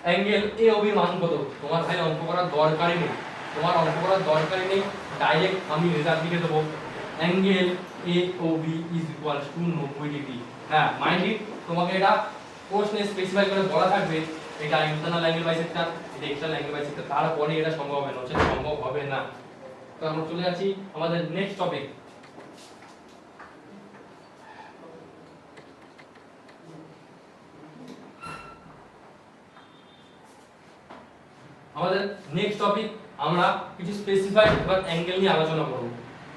অ্যাঙ্গেল এ ও বি মান কত, তোমার ভাই অঙ্ক করার দরকারই নেই, তোমার অঙ্ক করার দরকারই নেই, ডাইরেক্ট আমি রেজাল্ট লিখে দেবো angle A O B is equals to 90 degree. হ্যাঁ মাইন্ড ইট, তোমাকে এটা প্রশ্নে স্পেসিফাই করে বলা থাকবে এটা ইন্টারনাল অ্যাঙ্গেল বাইসেক্টর, এটা এক্সটার্নাল অ্যাঙ্গেল বাইসেক্টর, তারপরে এটা সম্ভব হবে না, সেটা সম্ভব হবে না। তো আমরা চলে যাচ্ছি আমাদের নেক্সট টপিক। আমাদের নেক্সট টপিক, আমরা কিছু স্পেসিফাইড এবার অ্যাঙ্গেল নিয়ে আলোচনা করব।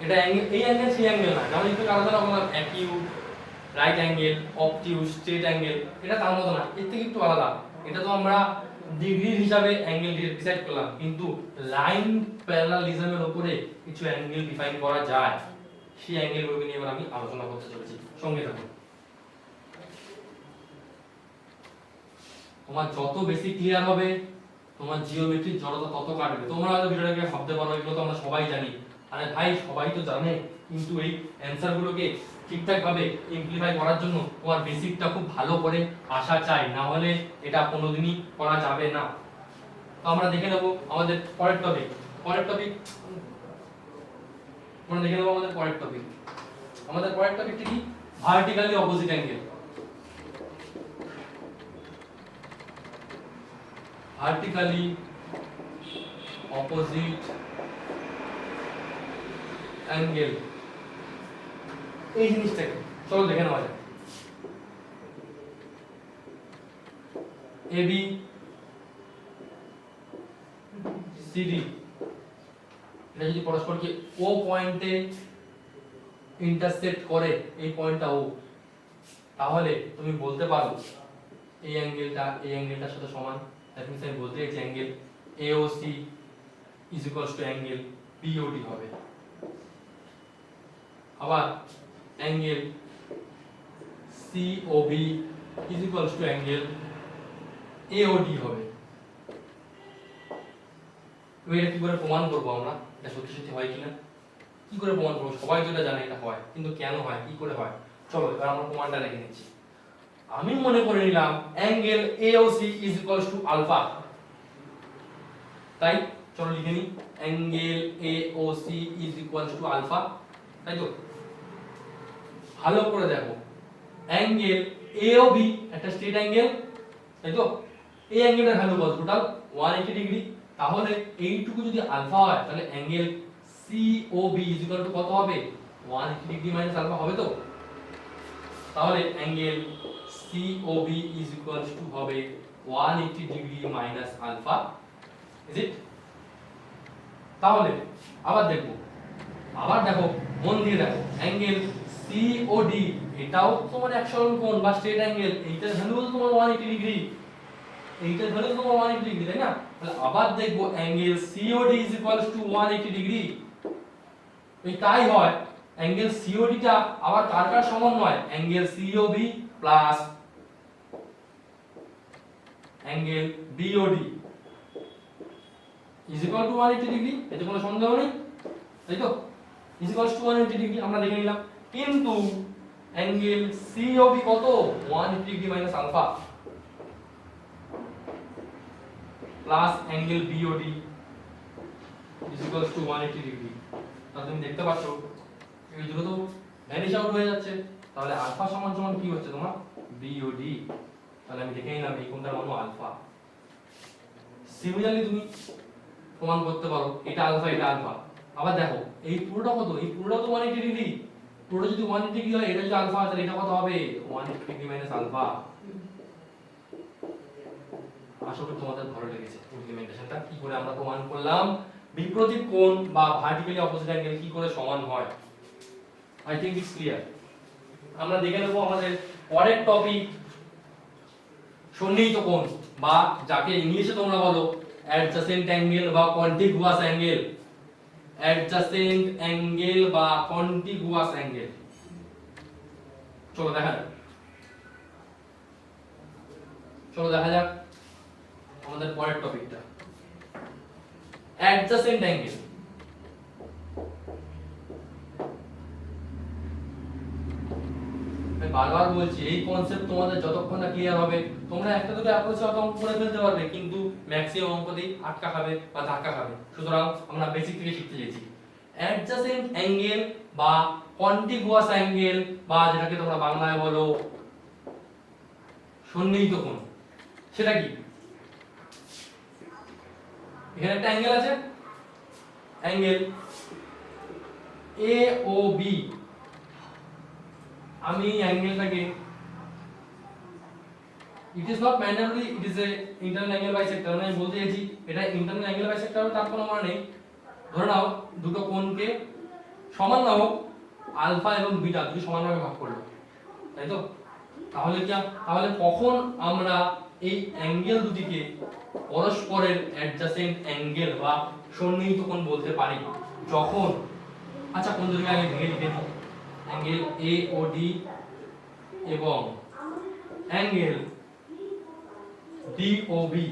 এটা অ্যাঙ্গেল, এই অ্যাঙ্গেল সেই অ্যাঙ্গেল না, যেমন একটু আলোচনা করলাম acute, right angle, obtuse, straight angle, এটা তার মতো না, এর থেকে একটু আলাদা। এটা তো আমরা ডিগ্রি হিসাবে অ্যাঙ্গেল ডিসাইড করলাম, কিন্তু লাইন প্যারালালিজমের উপরে কিছু অ্যাঙ্গেল ডিফাইন করা যায়, সেই অ্যাঙ্গেলগুলোকে নিয়ে এবার আমি আলোচনা করতে চলেছি, সঙ্গে থাকুন। তোমার যত বেশি ক্লিয়ার হবে, তোমার জিওমেট্রির জড়তা তত কাটবে। তোমরা হয়তো ভিডিওটাকে ভাবতে পারো এগুলো তো আমরা সবাই জানি, আরে ভাই সবাই তো জানে, কিন্তু এই অ্যানসার গুলোকে ঠিকঠাক ভাবে ইমপ্লিফাই করার জন্য তোমার বেসিকটা খুব ভালো করে আসা চাই, না হলে এটা কোনোদিনই করা যাবে না। তো আমরা দেখে নেব আমাদের পরের টপিক। পরের টপিক আমরা দেখে নেব আমাদের পরের টপিক। আমাদের পরের টপিকটা কি, vertically opposite angle. Vertically opposite angle, এই জিনিসটাকে চলো দেখে নেওয়া যাক। এবি সিডি এটা যদি পরস্পরকে ও পয়েন্টে ইন্টারসেক্ট করে, এই পয়েন্টটা ও, তাহলে তুমি বলতে পারো এই অ্যাঙ্গেলটার সাথে সমান। দ্যাট মিন্স আমি বলতে চাইছি angle AOC is equals to angle BOD হবে। আবার angle COB is equals to angle AOD হবে। এটা কি করে প্রমাণ করবো আমরা, এটা সত্যি সত্যি হয় কিনা, কি করে প্রমাণ করবো? সবাই যেটা জানে এটা হয়, কিন্তু কেন হয়, কি করে হয়, চলো এবার আমরা প্রমাণটা রেখে নিচ্ছি। আমি মনে করে নিলাম angle AOC is equals to alpha, তাই চলো লিখে নিই angle AOC is equals to alpha, তাই তো? ভালো করে দেখো, অ্যাঙ্গেল এওবি একটা স্ট্রেট অ্যাঙ্গেল, তাই তো? এই অ্যাঙ্গেলটার ভ্যালু কত? Total 180 degree. তাহলে এইটুকু যদি আলফা হয় তাহলে angle COB is equal to কত হবে? 180 ডিগ্রি মাইনাস আলফা হবে তো? তাহলে angle COB is equal to হবে 180 degree minus alpha, is it? তাহলে আবার দেখো মন দিয়ে দেখো, অ্যাঙ্গেল সিওডি এটাও তোমার এক সরল কোণ বা স্ট্রেট অ্যাঙ্গেল, এইটার ভ্যালু তোমার 180 ডিগ্রি, এইটার ভ্যালু তোমার 180 ডিগ্রি, তাই না? তাহলে আবার দেখবো angle COD is equal to 180 degree. এই তাই হয়, অ্যাঙ্গেল সিওডি টা আবার কার কার সমন্বয়? Angle COB plus angle BOD is equal to 180 degree, এতে কোনো সন্দেহ নেই, তাই তো? ইজ ইকুয়াল টু 180 ডিগ্রি আমরা দেখে নিলাম। কিন্তু অ্যাঙ্গেল সিওবি কত? 180 degree minus alpha plus angle BOD is equal to 180 degree. তাহলে তুমি দেখতে পাচ্ছ এই দুটো তো ভ্যানিশ আউট হয়ে যাচ্ছে, তাহলে আলফা সমান সমান কি হচ্ছে তোমার? বিওডি। তাহলে আমি দেখে নিলাম এই কোণটার মান আলফা। সিমিলারলি তুমি প্রমাণ করতে পারো এটা আলফা এটা আলফা। আবার দেখো এই পুরোটা কত? এই পুরোটা তো 180 ডিগ্রি, পুরোটা যদি 180 ডিগ্রি হয়, এটা যদি আলফা হয় তাহলে এটা কত হবে? 180 ডিগ্রি মাইনাস আলফা। আশা করি তোমাদের ভালো লেগেছে ইমপ্লিমেন্টেশনটা, কি করে আমরা প্রমাণ করলাম বিপরীত কোণ বা ভার্টিক্যালি অপোজিট অ্যাঙ্গেল কি করে সমান হয়। I think it's clear. আমরা দেখে নেব আমাদের পরের টপিক, সন্নিহিত কোণ বা যাকে ইংলিশে তোমরা বলো অ্যাডজাসেন্ট অ্যাঙ্গেল বা কন্টিগুয়াস অ্যাঙ্গেল। অ্যাডজাসেন্ট অ্যাঙ্গেল বা কন্টিগুয়াস অ্যাঙ্গেল, চলো দেখা যাক আমাদের পরের টপিকটা অ্যাডজাসেন্ট অ্যাঙ্গেল। আমি বারবার বলছি এই কনসেপ্ট তোমাদের যতক্ষণ না ক্লিয়ার হবে, তোমরা একটা দুটো অ্যাপ্রোচে অঙ্ক করে ফেলতে পারবে, কিন্তু ম্যাক্সিমাম অঙ্কতেই আটকা খাবে বা ধাক্কা খাবে। সুতরাং আমরা বেসিক থেকে শিখতে চাইছি অ্যাডজাসেন্ট অ্যাঙ্গেল বা কন্টিগুয়াস অ্যাঙ্গেল, বা যেটাকে তোমরা বাংলায় বলো সন্নিহিত কোণ। সেটা কি? এখানে একটা অ্যাঙ্গেল আছে, অ্যাঙ্গেল এ ও বি। আমি অ্যাঙ্গেলটাকে, it is not mandatory it is a internal angle bisector, আমি বলতে চাইছি এটা ইন্টারনাল অ্যাঙ্গেল বাইসেক্টর হবে তার কোনো মানে নেই। ধরে নাও দুটো কোণকে সমান নাও আলফা এবং বিটা দুটো সমানভাবে ভাগ করলো, তাই তো? তাহলে কখন আমরা এই অ্যাঙ্গেল দুটিকে পরস্পরের অ্যাডজাসেন্ট অ্যাঙ্গেল বা সন্নিহিত কোণ বলতে পারি? যখন, আচ্ছা কোণ দুটোকে আগে ভেঙে লিখে দিই, অ্যাঙ্গেল এ ও ডি এবং অ্যাঙ্গেল ডি ও বি।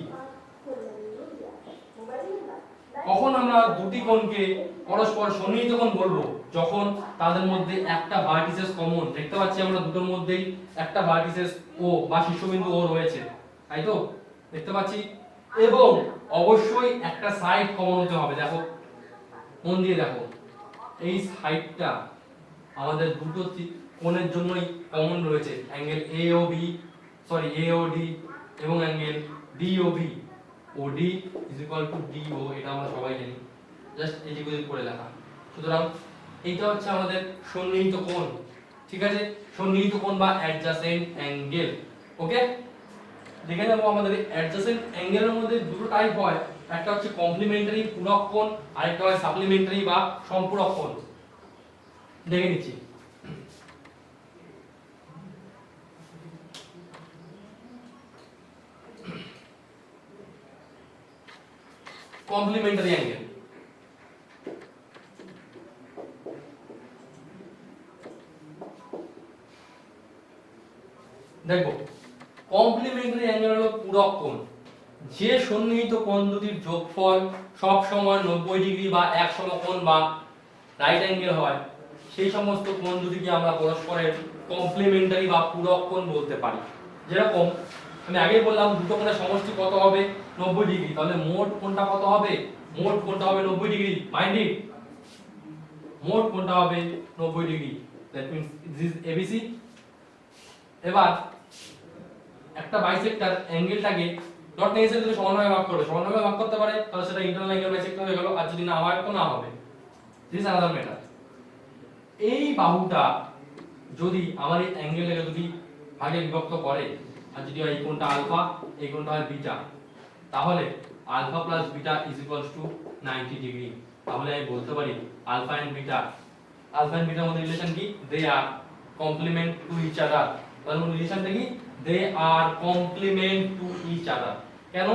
কখন আমরা দুটি কোণকে পরস্পর সন্নিহিত কোণ বলবো? যখন তাদের মধ্যে একটা ভার্টিসেস কমন, দেখতে পাচ্ছি আমরা দুটোর মধ্যেই একটা ভার্টিসেস ও বা শীর্ষবিন্দু ও রয়েছে, তাই তো? দেখতে পাচ্ছি, এবং অবশ্যই একটা সাইড কমন হতে হবে। দেখো মন দিয়ে দেখো, এই সাইডটা আমাদের দুটো কোণের জন্যই কমন রয়েছে, অ্যাঙ্গেল এ ও ডি এবং angle D O B. OD is equal to DO, এটা আমরা সবাই জানি, জাস্ট এদিক ওদিক করে লেখা। সুতরাং এইটা হচ্ছে আমাদের সন্নিহিত কোণ, ঠিক আছে, সন্নিহিত কোণ বা অ্যাডজাসেন্ট অ্যাঙ্গেল। ওকে, দেখে নেবো আমাদের অ্যাডজাসেন্ট অ্যাঙ্গেলের মধ্যে দুটো টাইপ হয়, একটা হচ্ছে কমপ্লিমেন্টারি পূরক কোণ, আরেকটা হয় সাপ্লিমেন্টারি বা সম্পূরক কোণ। দেখে নিচ্ছি। কমপ্লিমেন্টারি অ্যাঙ্গেল, দেখো কমপ্লিমেন্টারি অ্যাঙ্গেল হলো পূরক কোণ, যে সন্নিহিত কোণ দুটির যোগফল সব সময় 90 ডিগ্রি বা এক সমকোণ বা রাইট অ্যাঙ্গেল হয়, সেই সমস্ত কোণ দুটিকে আমরা পরস্পরের কমপ্লিমেন্টারি বা পূরক কোণ বলতে পারি। যেরকম আমি আগেই বললাম দুটো কোণের সমষ্টি কত হবে 90 ডিগ্রি, তাহলে মোট কোণটা কত হবে, মোট কোণটা হবে 90 ডিগ্রি, মাইন্ড ইট, মোট কোণটা হবে 90 degree, that means this is ABC. এবার একটা বাইসেক্টর অ্যাঙ্গেলটাকে ডট নেগেটিভ দিলে সমানভাবে ভাগ করবে, সমানভাবে ভাগ করতে পারে তাহলে সেটা ইন্টারনাল অ্যাঙ্গেল বাইসেক্টর হয়ে গেল, আর যদি না হয় তো না হবে, দিস আনাদার ম্যাটার। এই বাহুটা যদি আমার এই অ্যাঙ্গেলটাকে দুটি ভাগে বিভক্ত করে, আর যদি এই কোণটা আলফা এই কোণটা হয় বিটা, তাহলে alpha plus beta is equals to 90 degree. তাহলে আমি বলতে পারি আলফা এন্ড বিটার মধ্যে রিলেশন কি, they are complement to each other. তার মধ্যে রিলেশনটা কি, they are complement to each other. কেন?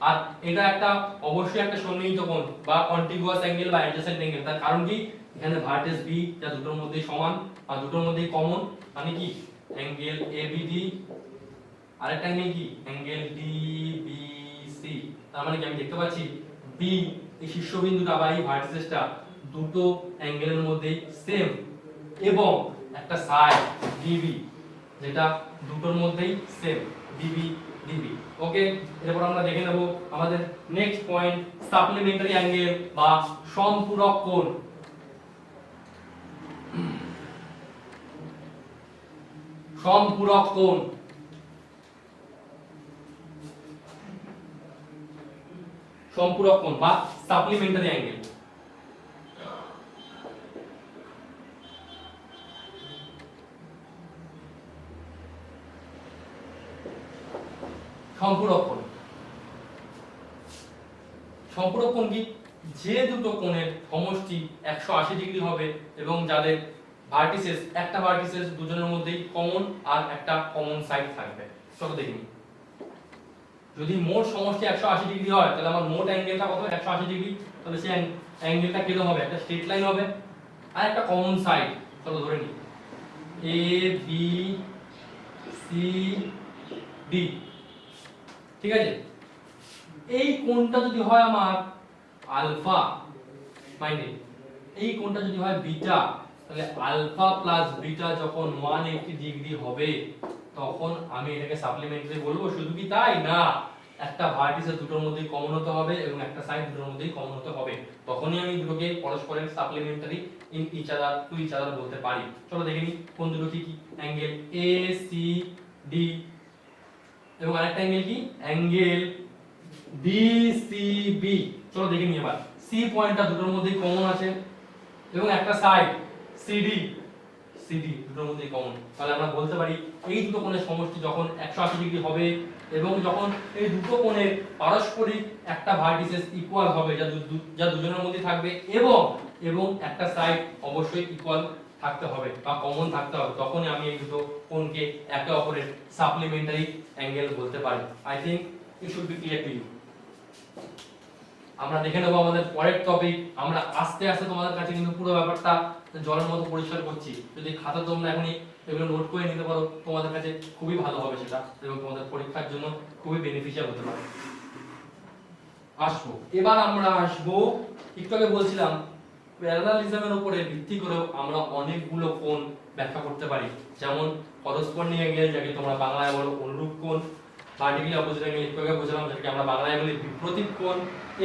আর এটা একটা অবশ্যই একটা সন্নিহিত কোণ বা কন্টিগুয়াস অ্যাঙ্গেল বা অ্যাডজেসেন্ট অ্যাঙ্গেল। তার কারণ কি, এখানে ভার্টেক্স বি যা দুটোর মধ্যেই সমান আর দুটোর মধ্যেই কমন, মানে কি অ্যাঙ্গেল এবিডি, আরেকটা অ্যাঙ্গেল কি অ্যাঙ্গেল ডিবিসি। তার মানে কি আমি দেখতে পাচ্ছি বি এই শীর্ষবিন্দুটা বা এই ভার্টিসেসটা দুটো অ্যাঙ্গেলের মধ্যেই সেম, এবং একটা সাইড ডিবি যেটা দুটোর মধ্যেই সেম, ডিবি ডিবি। ওকে, এরপর আমরা দেখে নেব আমাদের নেক্সট পয়েন্ট, সাপ্লিমেন্টারি অ্যাঙ্গেল বা সম্পূরক কোণ। সম্পূরক কোণ, সম্পূরক কোণ বা সাপ্লিমেন্টারি অ্যাঙ্গেল। সম্পূরক কোণ, সম্পূরক কোণ কি, যে দুটো কোণের সমষ্টি 180 ডিগ্রি হবে এবং যাদের ভার্টিসেস, একটা ভার্টিসেস দুজনের মধ্যেই কমন আর একটা কমন সাইড থাকবে। চলো দেখি, যদি মোট সমষ্টি 180 ডিগ্রি হয় তাহলে আমার মোট অ্যাঙ্গেলটা কত 180 ডিগ্রি, তাহলে সেই অ্যাঙ্গেলটা কিরকম হবে, একটা স্ট্রেট লাইন হবে আর একটা কমন সাইড, চলো ধরে নিই এ বি সি ডি, ঠিক আছে। এই কোণটা যদি হয় আমার আলফা, মাইনে এই কোণটা যদি হয় বিটা, তাহলে আলফা প্লাস বিটা যখন 180 ডিগ্রি হবে তখন আমি এটাকে সাপ্লিমেন্টারি বলবো। শুধু কি তাই না, একটা ভার্টিসের দুটোর মধ্যেই কমন হতে হবে এবং একটা সাইড দুটোর মধ্যেই কমন হতে হবে, তখনই আমি দুটোকে পরস্পরের supplementary in each other to each other বলতে পারি। চলো দেখে নিই কোন দুটো কি কি, অ্যাঙ্গেল এ সি ডি এবং আরেকটা অ্যাঙ্গেল কি অ্যাঙ্গেল ডিসিবি। চলো দেখে নিই এবার, সি পয়েন্টটা দুটোর মধ্যেই কমন আছে এবং একটা সাইড সিডি, সিডি দুটোর মধ্যেই কমন, তাহলে আমরা বলতে পারি এই দুটো কোণের সমষ্টি যখন 180 ডিগ্রি হবে এবং যখন এই দুটো কোণের পারস্পরিক একটা ভার্টিসেস ইকুয়াল হবে যা দুজনের মধ্যে থাকবে এবং এবং একটা সাইড অবশ্যই ইকুয়াল থাকতে হবে বা কমন থাকতে হবে, তখনই আমি এই দুটো কোণকে একে অপরের সাপ্লিমেন্টারি অ্যাঙ্গেল বলতে পারি। I think it should be clear to you. আমরা দেখে নেব আমাদের পরের টপিক। আমরা আস্তে আস্তে তোমাদের কাছে কিন্তু পুরো ব্যাপারটা জলের মতো পরিষ্কার করছি। যদি খাতা তোমরা এখনই এগুলো নোট করে নিতে পারো তোমাদের কাছে খুবই ভালো হবে সেটা, এবং তোমাদের পরীক্ষার জন্য খুবই বেনিফিশিয়াল হতে পারে। আসবো এবার আমরা আসবো, একটু আগে বলছিলাম প্যারালালিজমের উপরে ভিত্তি করে আমরা অনেকগুলো কোণ ব্যাখ্যা করতে পারি, যেমন করসপন্ডিং অ্যাঙ্গেল যাকে তোমরা বাংলায় বলো অনুরূপ কোণ, ভার্টিক্যালি অপোজিট অ্যাঙ্গেল একটু আগে বুঝলাম যেটাকে আমরা বাংলায় বলি বিপরীত কোণ,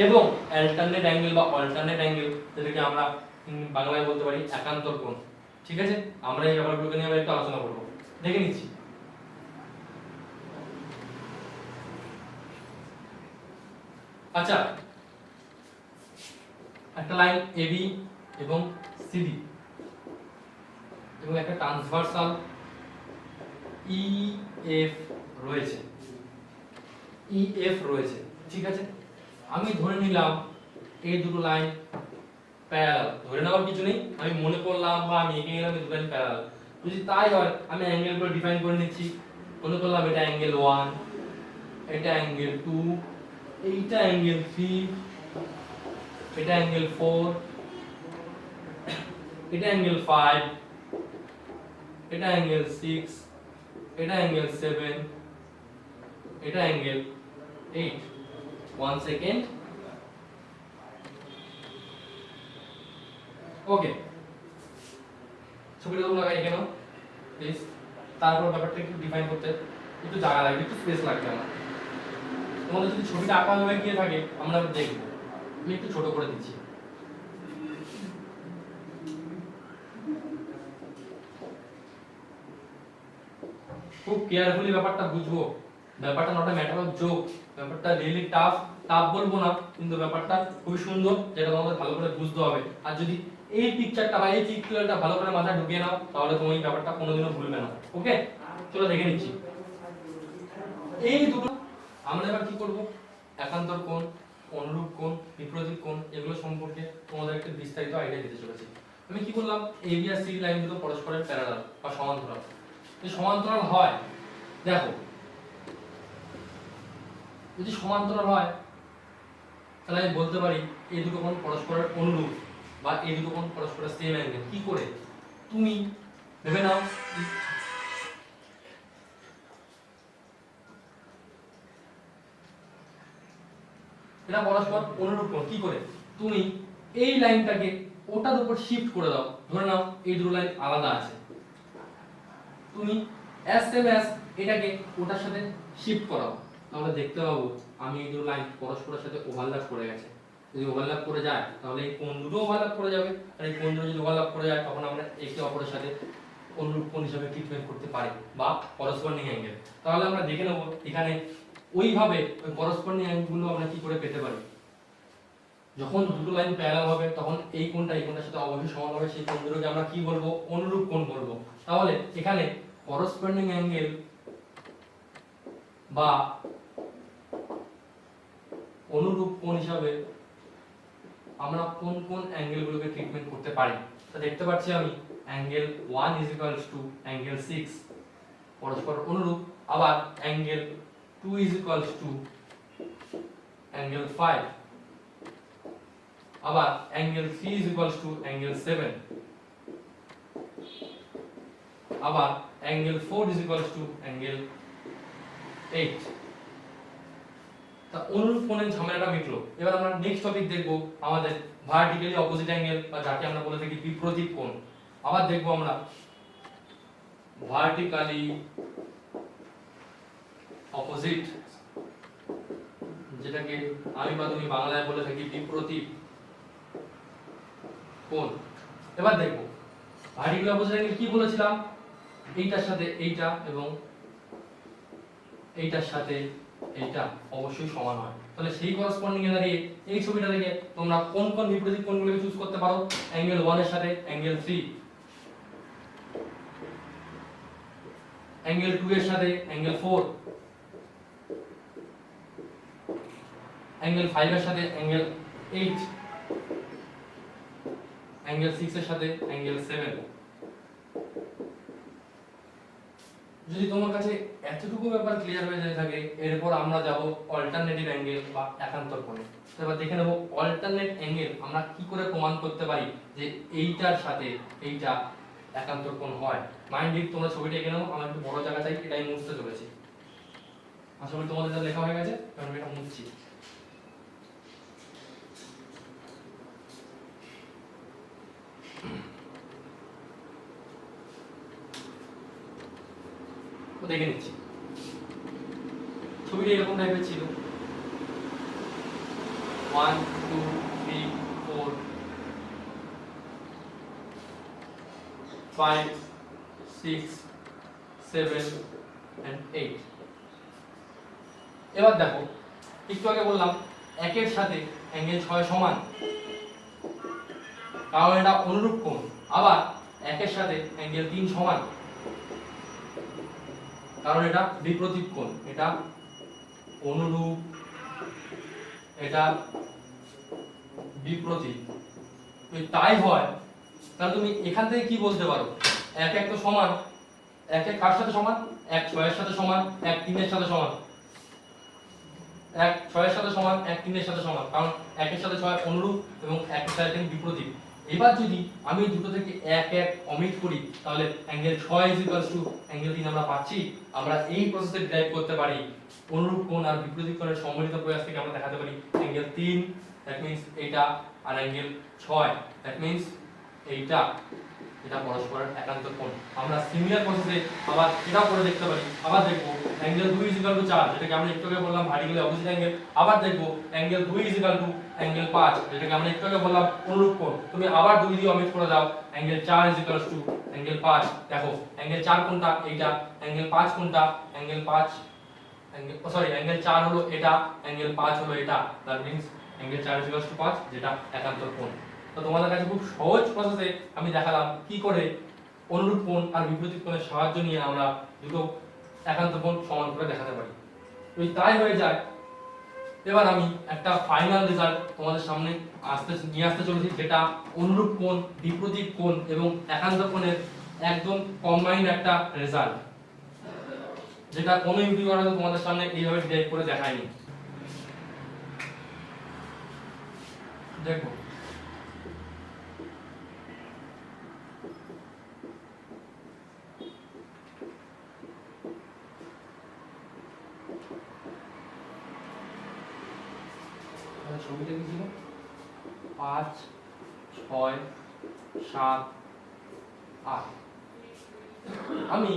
এবং অ্যালটারনেট অ্যাঙ্গেল বা অল্টারনেট অ্যাঙ্গেল যেটাকে আমরা বাংলায় বলতে পারি একান্তর কোণ। ঠিক আছে, আমরা এই ব্যাপারগুলোকে নিয়ে একটু আলোচনা করব। দেখে নিচ্ছি, আচ্ছা, একটা লাইন এবি এবং সিডি এবং একটা ট্রান্সভার্সাল ইএফ রয়েছে, ইএফ রয়েছে, ঠিক আছে। আমি ধরে নিলাম এই দুটো লাইন প্যারালাল, ধরে নেওয়ার কিছু নেই, আমি মনে করলাম বা আমি এঁকে নিলাম এই দুটো লাইন প্যারালাল। যদি তাই হয় আমি অ্যাঙ্গেলগুলো ডিফাইন করে নিচ্ছি। মনে করলাম এটা অ্যাঙ্গেল 1, এটা অ্যাঙ্গেল 2, এইটা অ্যাঙ্গেল 3, এটা অ্যাঙ্গেল 4, এটা অ্যাঙ্গেল 5, এটা অ্যাঙ্গেল 6, এটা অ্যাঙ্গেল 7, এটা অ্যাঙ্গেল 8। 1 সেকেন্ড। ওকে, ছবিটা তোমরা এখানে নাও প্লিজ। তারপর ব্যাপারটা একটু ডিফাইন করতে একটু জায়গা লাগবে, একটু স্পেস লাগবে আমার। তোমাদের যদি ছবিটা আঁকা হয়ে গিয়ে থাকে আমরা দেখব। আমি একটু ছোট করে দিচ্ছি। খুব কেয়ারফুলি ব্যাপারটা বুঝবো। ব্যাপারটা not a matter of joke, ব্যাপারটা রিয়েলি টাফ। টাফ বলবো না, কিন্তু ব্যাপারটা খুবই সুন্দর, যেটা তোমাদের ভালো করে বুঝতে হবে। আর যদি এই পিকচারটা বা এই পিকচারটা ভালো করে মাথায় ঢুকিয়ে নাও, তাহলে তুমি এই ব্যাপারটা কোনোদিনও ভুলবে না। ওকে, চলো দেখে নিচ্ছি। এই দুটো আমরা এবার কি করব, একান্তর কোণ, অনুরূপ কোণ, বিপরীত কোণ, এগুলো সম্পর্কে তোমাদের একটা বিস্তারিত আইডিয়া দিতে চলেছি। আমি কি করলাম, এবি আর সি লাইন দুটো পরস্পরের প্যারালাল বা সমান্তরাল। যদি সমান্তরাল হয়, দেখো যদি সমান্তরাল হয় তাহলে আমি বলতে পারি এই দুটো কোণ পরস্পরের অনুরূপ বা এই দুটো কোণ পরস্পরের সেম অ্যাঙ্গেল। কি করে, তুমি ভেবে নাও এটা পরস্পর অনুরূপ কোণ। কি করে, তুমি এই লাইনটাকে ওটার উপর শিফট করে দাও। ধরে নাও এই দুটো লাইন আলাদা আছে, তুমি এস এটাকে ওটার সাথে শিফট করাও, তাহলে দেখতে পাবো আমি এই দুটো লাইন পরস্পরের সাথে ওভারল্যাপ করে গেছে। যদি ওভারল্যাপ করে যায় তাহলে এই কোণ দুটো ওভারল্যাপ করে যাবে, আর এই কোণ দুটো যদি ওভারল্যাপ করে যায় তখন আমরা একে অপরের সাথে অনুরূপ কোণ হিসাবে ট্রিটমেন্ট করতে পারি বা করসপন্ডিং অ্যাঙ্গেল। তাহলে আমরা দেখে নেব এখানে ওইভাবে ওই করসপন্ডিং অ্যাঙ্গেলগুলো আমরা কি করে পেতে পারি। যখন দুটো লাইন প্যারালাল হবে তখন এই কোণটা এই কোণটার সাথে অবশ্যই সমান হবে, সেই কোণ দুটোকে আমরা কি বলবো, অনুরূপ কোণ বলবো। তাহলে এখানে করসপন্ডিং অ্যাঙ্গেল বা অনুরূপ কোণ হিসাবে আমরা কোন কোন অ্যাঙ্গেলগুলোকে ট্রিটমেন্ট করতে পারি। তা দেখতে পাচ্ছি আমি অ্যাঙ্গেল 1 = অ্যাঙ্গেল 6 পরস্পর অনুরূপ, আবার অ্যাঙ্গেল 2 = অ্যাঙ্গেল 5, আবার অ্যাঙ্গেল 3 = অ্যাঙ্গেল 7, আবার অ্যাঙ্গেল 4 = অ্যাঙ্গেল 8। তা অনুরূপ কোণের ঝামেলাটা মিটলো। এবার আমরা নেক্সট টপিক দেখব আমাদের ভার্টিক্যালি অপোজিট অ্যাঙ্গেল বা যাকে আমরা বলে থাকি বিপরীত কোণ। আবার দেখব আমরা ভার্টিক্যালি অপোজিট, যেটাকে আমি বা তুমি বাংলায় বলে থাকি বিপরীত কোণ। এবার দেখব ভার্টিক্যালি অপোজিট অ্যাঙ্গেল কি বলেছিলাম, এইটার সাথে এইটা এবং এইটার সাথে এইটা অবশ্যই সমান হয়। তাহলে সেই করসপন্ডিং এ দাঁড়িয়ে এই ছবিটা থেকে তোমরা কোন কোন বিপরীত কোণগুলোকে চুজ করতে পারো, অ্যাঙ্গেল 1 এর সাথে অ্যাঙ্গেল 3, অ্যাঙ্গেল 2 এর সাথে অ্যাঙ্গেল 4, অ্যাঙ্গেল 5 এর সাথে অ্যাঙ্গেল 8, অ্যাঙ্গেল 6 এর সাথে অ্যাঙ্গেল 7। যদি তোমার কাছে এতটুকু ব্যাপার ক্লিয়ার হয়ে যায় থাকে, এরপর আমরা যাব অল্টারনেটিভ অ্যাঙ্গেল বা একান্তর কোণে। এবার দেখে নেব অল্টারনেট অ্যাঙ্গেল আমরা কি করে প্রমাণ করতে পারি যে এইটার সাথে এইটা একান্তর কোণ হয়। মাইন্ড ইট, তোমরা ছবিটা এঁকে নাও, আমার একটু বড় জায়গা চাই, এটাই মুছতে চলেছি। আশা করি তোমাদের যা লেখা হয়ে গেছে, আমি এটা মুছছি। দেখে নিচ্ছি ছবিটা এরকম টাইপের ছিল, 1 2 3 4 5 6 7 and 8। এবার দেখো একটু আগে বললাম একের সাথে অ্যাঙ্গেল 6 সমান, কারণ এটা অনুরূপ কোণ। আবার একের সাথে অ্যাঙ্গেল 3 সমান, কারণ এটা বিপরীত কোণ। এটা অনুরূপ, এটা বিপরীত। যদি তাই হয় তাহলে তুমি এখান থেকে কি বলতে পারো, এক এক তো সমান, এক এক কার সাথে সমান, এক 6 এর সাথে সমান, এক 3 এর সাথে সমান, এক 6 এর সাথে সমান, এক 3 এর সাথে সমান, কারণ একের সাথে 6 অনুরূপ এবং একের সাথে বিপরীত। এবার যদি আমি দুটো থেকে এক এক অমিট করি তাহলে অ্যাঙ্গেল 6 অ্যাঙ্গেল 3 আমরা পাচ্ছি। আমরা এই প্রসেসে ডেরাইভ করতে পারি অনুরূপ কোণ আর বিপরীত কোণের সম্মিলিত প্রয়াস থেকে আমরা দেখাতে পারি অ্যাঙ্গেল 3 দ্যাট মিন্স এইটা, আর অ্যাঙ্গেল 6 দ্যাট মিন্স এইটা, এটা পরস্পরের একান্ত কোণ। আমরা সিমিলার প্রসেসে আবার এটাও করে দেখতে পারি। আবার দেখব অ্যাঙ্গেল 2 4, যেটাকে আমরা একটু আগে বললাম ভার্টিক্যালি অপোজিট অ্যাঙ্গেল। আবার দেখব অ্যাঙ্গেল 2 অ্যাঙ্গেল 5, যেটাকে আমরা একটু আগে বললাম অনুরূপ কোণ। তুমি আবার 2 দিয়ে অমিট করে দাও, অ্যাঙ্গেল 4 অ্যাঙ্গেল 5। দেখো অ্যাঙ্গেল 4 কোনটা, এইটা। অ্যাঙ্গেল 5 কোনটা, অ্যাঙ্গেল 5 অ্যাঙ্গেল 4 হলো এটা, অ্যাঙ্গেল 5 হলো এটা। দ্যাট মিন্স অ্যাঙ্গেল 4 5, যেটা একান্তর কোণ। তো তোমাদের কাছে খুব সহজ প্রসেসে আমি দেখালাম কি করে অনুরূপ কোণ আর বিপরীত কোণের সাহায্য নিয়ে আমরা দুটো একান্ত কোণ সমান করে দেখাতে পারি। যদি তাই হয়ে যায়, এবার আমি একটা ফাইনাল রেজাল্ট তোমাদের সামনে নিয়ে আসতে চলেছি, যেটা অনুরূপ কোণ, বিপরীত কোণ এবং একান্ত কোণের একদম কম্বাইন্ড একটা রেজাল্ট, যেটা কোনো ইউটিউবার তোমাদের সামনে এইভাবে ডিরাইভ করে দেখায়নি। দেখো ছবিটা কি ছিল, 5 6 7 8। আমি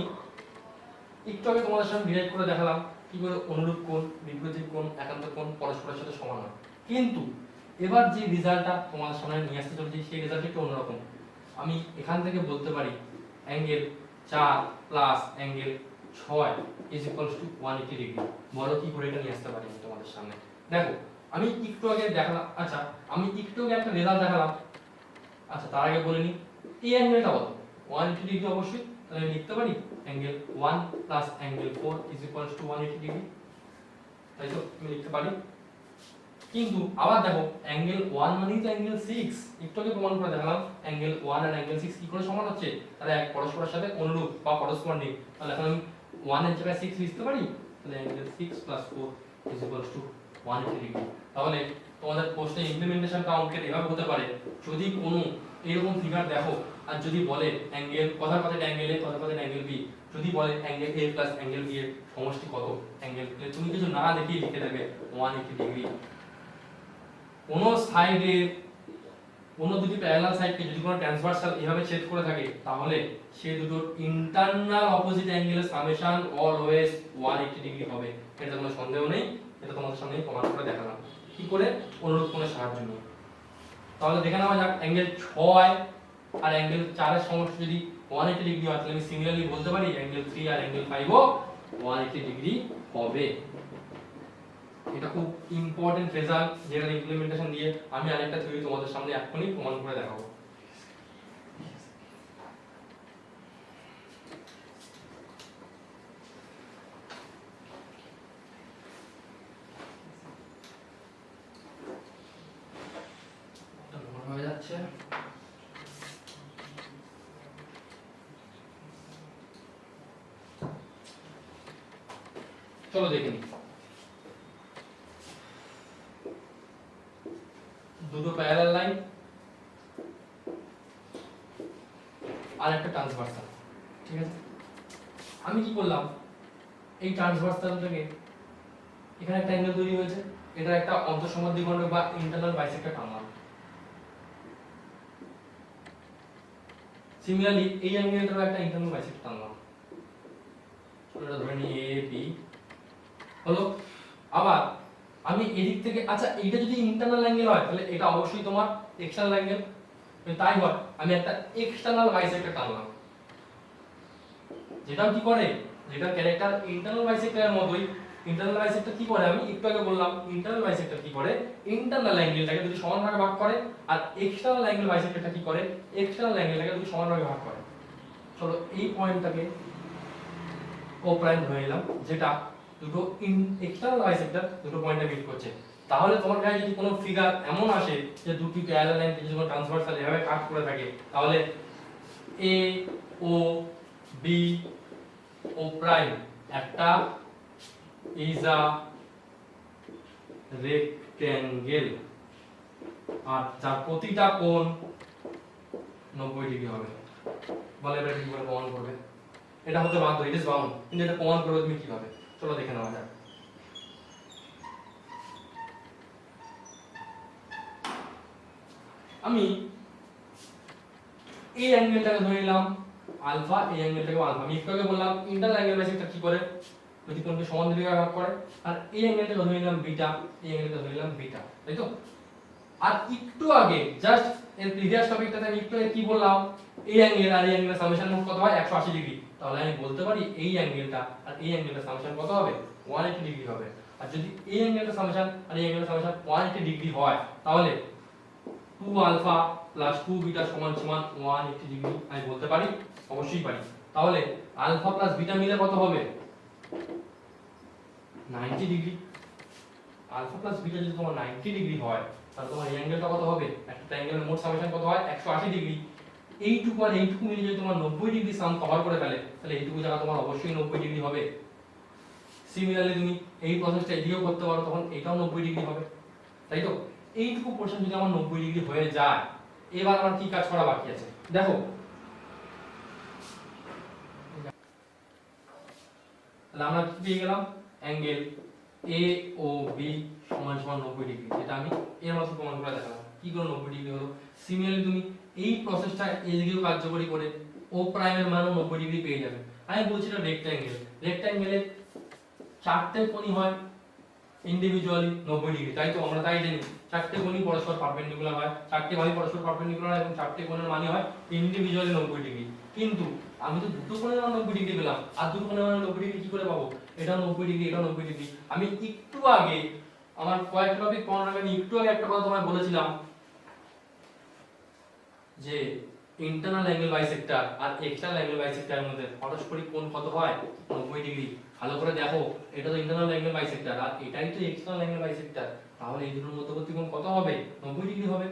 একটু আগে তোমাদের সামনে ডিরাইভ করে দেখালাম কি করে অনুরূপ কোণ, বিপরীত কোণ, একান্ত কোণ পরস্পরের সাথে সমান হয়। কিন্তু এবার যে রেজাল্টটা তোমাদের সামনে নিয়ে আসতে চলেছি সেই রেজাল্টটা একটু অন্যরকম। আমি এখান থেকে বলতে পারি অ্যাঙ্গেল 4 প্লাস অ্যাঙ্গেল 6 180 ডিগ্রি। বলো কি করে এটা নিয়ে আসতে পারি আমি তোমাদের সামনে। দেখো আমি একটু আগে দেখালাম, আচ্ছা আমি একটু আগে একটা রেজাল্ট দেখালাম। আচ্ছা তার আগে বলে নি এই অ্যাঙ্গেলটা কত, 180 ডিগ্রি অবশ্যই। তাহলে লিখতে পারি অ্যাঙ্গেল 1 প্লাস অ্যাঙ্গেল 4 180 ডিগ্রি, তাই তো আমি লিখতে পারি। কিন্তু আবার দেখো অ্যাঙ্গেল 1 মানেই তো অ্যাঙ্গেল 6, একটু আগে প্রমাণ করে দেখালাম অ্যাঙ্গেল 1 আর অ্যাঙ্গেল 6 কি করে সমান হচ্ছে, তাহলে এক পরস্পরের সাথে অনুরূপ বা করসপন্ডিং। তাহলে এখন আমি 1 এর জায়গায় 6 লিখতে পারি, তাহলে অ্যাঙ্গেল 6 4 180 ডিগ্রি। তাহলে তোমাদের প্রশ্নে ইমপ্লিমেন্টেশনটা অঙ্কের এভাবে হতে পারে, যদি কোনো এরকম ফিগার দেখো আর যদি বলে অ্যাঙ্গেল কথার কথা অ্যাঙ্গেল এ কথার কথা অ্যাঙ্গেল বি, যদি বলে angle A plus angle B এর সমষ্টি কত, অ্যাঙ্গেল তুমি কিছু না দেখিয়ে লিখে দেবে 180 ডিগ্রি। কোন সাইডে কোন দুটি প্যারালাল সাইডকে যদি কোনো ট্রান্সভার্সাল এভাবে ছেদ করে থাকে তাহলে সেই দুটোর ইন্টারনাল অপোজিট অ্যাঙ্গেলের সামেশন অলওয়েজ 180 ডিগ্রি হবে। এটা কোনো সন্দেহ নেই, এটা তোমাদের সামনে প্রমাণ করে দেখালাম কি করে অনুরূপ কোণের সাহায্য নিয়ে। তাহলে দেখে নেওয়া যাক অ্যাঙ্গেল 6 আর অ্যাঙ্গেল 4 এর সমষ্টি যদি 180 ডিগ্রি হয় তাহলে আমি সিমিলারলি বলতে পারি অ্যাঙ্গেল 3 আর অ্যাঙ্গেল 5 ও 180 ডিগ্রি হবে। এটা খুব ইম্পর্টেন্ট রেজাল্ট, যেটা ইমপ্লিমেন্টেশন দিয়ে আমি আরেকটা থিওরি তোমাদের সামনে এখনই প্রমাণ করে দেখাবো। হয়ে যাচ্ছে, চলো দেখে নিই। দুটো প্যারালাল লাইন আর একটা ট্রান্সভার্সাল, ঠিক আছে। আমি কি করলাম, এই ট্রান্সভার্সালটাকে এখানে একটা অ্যাঙ্গেল তৈরি হয়েছে, এটা একটা অন্তঃসম্বাদ দ্বিখণ্ডক বা ইন্টারনাল বাইসেক্টর টানলাম। সিমিলারলি এই অ্যাঙ্গেলটারও একটা ইন্টারনাল বাইসেক্টর টানলাম, এটা ধরে নিই এ বি হলো। আবার আমি এদিক থেকে, আচ্ছা এইটা যদি ইন্টারনাল অ্যাঙ্গেল হয় তাহলে এটা অবশ্যই তোমার এক্সটার্নাল অ্যাঙ্গেল, তাই হয় আমি একটা এক্সটার্নাল বাইসেক্টর টানলাম, যেটাও কি করে, যেটা ক্যারেক্টার ইন্টারনাল বাইসেক্টরের মতোই ইন্টারনাল বাইসেক্টর কি করে, আমি একটু আগে বললাম ইন্টারনাল বাইসেক্টর কি করে, ইন্টারনাল অ্যাঙ্গেলটাকে দুটো সমান ভাগে ভাগ করে, আর এক্সটার্নাল অ্যাঙ্গেল বাইসেক্টরটা কি করে, এক্সটার্নাল অ্যাঙ্গেলটাকে দুটো সমান ভাগে ভাগ করে। চলো এই পয়েন্টটাকে ও প্রাইম ধরে নিলাম, যেটা দুটো এক্সটার্নাল বাইসেক্টর দুটো পয়েন্টে মিট করছে। তাহলে তোমার কাছে যদি কোনো ফিগার এমন আসে যে দুটি প্যারালাল লাইন যদি কোনো ট্রান্সভার্সাল এভাবে কাট করে থাকে, তাহলে এ ও বি ও প্রাইম একটা is a rectangle, আর যার প্রতিটা কোণ 90 ডিগ্রি হবে। বলে এটা কিভাবে প্রমাণ করবে? এটা হতে বাধ্য, ইট ইজ বাউন্ড, কিন্তু এটা প্রমাণ করবে তুমি কিভাবে? চলো দেখে নেওয়া যাক। আমি এই অ্যাঙ্গেলটাকে ধরে নিলাম আলফা, এই অ্যাঙ্গেলটাকে আলফা। আমি একটু আগে বললাম ইন্টারনাল অ্যাঙ্গেল বাইসেক্টর কি করে, দুটি কোণকে সমান দিকে ভাগ করে, আর এই অ্যাঙ্গেলটাকে ধরে নিলাম বিটা, এই অ্যাঙ্গেলটাকে ধরে নিলাম বিটা, তাই তো? আর একটু আগে জাস্ট এর প্রিভিয়াস টপিকটাতে আমি একটু আগে কি বললাম, এই অ্যাঙ্গেল আর এই অ্যাঙ্গেলের সামেশন কত হয়, 180 ডিগ্রি। তাহলে আমি বলতে পারি এই অ্যাঙ্গেলটা আর এই অ্যাঙ্গেলের সামেশন কত হবে, 180 ডিগ্রি হবে। আর যদি এই অ্যাঙ্গেলের সামেশন আর এই অ্যাঙ্গেলের সামেশন 180 ডিগ্রি হয়, তাহলে 2 আলফা প্লাস 2 বিটা সমান সমান 180 ডিগ্রি আমি বলতে পারি, অবশ্যই পারি। তাহলে আলফা প্লাস বিটা মিলে কত হবে, 90 ডিগ্রি। আলফা প্লাস বিটা যদি তোমার 90 ডিগ্রি হয়, তাহলে তোমার এই অ্যাঙ্গেলটা কত হবে, একটা ট্রায়াঙ্গেলের মোট সামেশন কত হয়, 180 ডিগ্রি। এইটুকু আর এইটুকু মিলে যদি তোমার 90 ডিগ্রি সাম কভার করে ফেলে, তাহলে এইটুকু জায়গা তোমার অবশ্যই 90 ডিগ্রি হবে। সিমিলারলি তুমি এই প্রসেসটা এদিকেও করতে পারো, তখন এটাও 90 ডিগ্রি হবে, তাই তো? এইটুকু পোরশন যদি আমার 90 ডিগ্রি হয়ে যায়, এবার আমার কি কাজ করা বাকি আছে দেখো। তাহলে আমরা কি পেয়ে গেলাম, অ্যাঙ্গেল এ ও বি সমান সমান 90 ডিগ্রি, যেটা আমি এর মতো প্রমাণ করে দেখালাম। কি করে 90 ডিগ্রি হলো? সিমিলারলি তুমি এই প্রসেসটা এদিকেও কার্যকরী করে ও প্রাইমের মানও 90 ডিগ্রি পেয়ে যাবে। আমি বলছি এটা রেক্ট্যাঙ্গেল, রেক্ট্যাঙ্গেলে চারটে কোণই হয় ইন্ডিভিজুয়ালি 90 ডিগ্রি, তাই তো? আমরা তাই জানি চারটে কোণই পরস্পর পারপেন্ডিকুলার হয়, চারটে বাহুই পরস্পর পারপেন্ডিকুলার হয়, এবং চারটে কোণের মানই হয় ইন্ডিভিজুয়ালি 90 ডিগ্রি। কিন্তু আমি তো দুটো কোণের মান 90 ডিগ্রি পেলাম, আর দুটো কোণের মান 90 ডিগ্রি কি করে পাবো? এটাও 90 ডিগ্রি, এটাও 90 ডিগ্রি। আমি একটু আগে আমার কয়েকটা টপিক পড়ার আগে আমি একটু আগে একটা কথা তোমায় বলেছিলাম যে ইন্টারনাল অ্যাঙ্গেল বাইসেক্টর আর এক্সটার্নাল অ্যাঙ্গেল বাইসেক্টরের মধ্যে পারস্পরিক কোণ কত হয়, 90 ডিগ্রি। ভালো করে দেখো, এটা তো ইন্টারনাল অ্যাঙ্গেল বাইসেক্টর আর এটাই তো এক্সটার্নাল অ্যাঙ্গেল বাইসেক্টর, তাহলে এই দুটোর মধ্যবর্তী কোণ কত হবে, 90 ডিগ্রি হবে।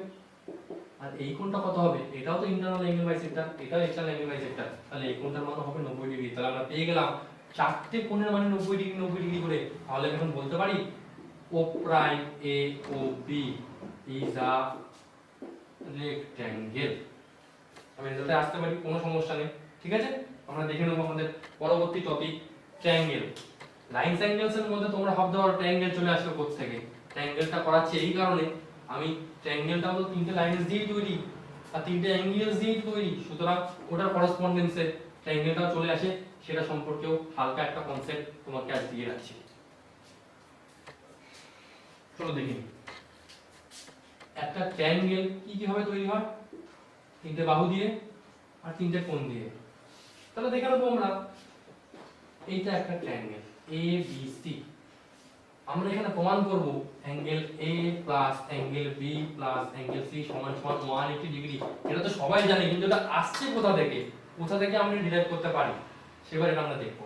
আর এই কোণটা কত হবে, এটাও তো ইন্টারনাল অ্যাঙ্গেল বাইসেক্টর, এটাও এক্সটার্নাল অ্যাঙ্গেল বাইসেক্টর, তাহলে এই কোণটার মান হবে 90 ডিগ্রি। তাহলে আমরা পেয়ে গেলাম চারটে কোণের মানে 90 ডিগ্রি 90 ডিগ্রি করে। তাহলে এখন বলতে পারি O prime A O B is a rectangle. আমি রেজাল্টে আসতে পারি, কোনো সমস্যা নেই, ঠিক আছে? আমরা দেখে নেব আমাদের পরবর্তী টপিক ট্রায়াঙ্গেল। লাইনস অ্যাঙ্গেলস এর মধ্যে তোমরা ভাবতে পারো ট্রায়াঙ্গেল চলে আসলো কোথা থেকে। ট্রায়াঙ্গেলটা করাচ্ছি এই কারণে, আমি ট্রায়াঙ্গেলটাও তো তিনটে লাইনস দিয়ে তৈরি আর তিনটে অ্যাঙ্গেলস দিয়ে তৈরি, সুতরাং ওটার করেসপন্ডেন্সে ট্রায়াঙ্গেলটাও চলে আসে, সেটা সম্পর্কেও হালকা একটা কনসেপ্ট তোমাকে আজ দিয়ে রাখছি। চলো দেখি একটা ট্রায়াঙ্গেল কি কিভাবে তৈরি হয়, তিনটে বাহু দিয়ে আর তিনটে কোণ দিয়ে। তাহলে দেখে নেবো আমরা, এইটা একটা ট্রায়াঙ্গেল এ বি সি। আমরা এখানে প্রমাণ করব angle A plus angle B plus angle C সমান সমান 180 ডিগ্রি। এটা তো সবাই জানে, কিন্তু এটা আসছে কোথা থেকে, কোথা থেকে আমরা ডিরাইভ করতে পারি সেবার এটা আমরা দেখব।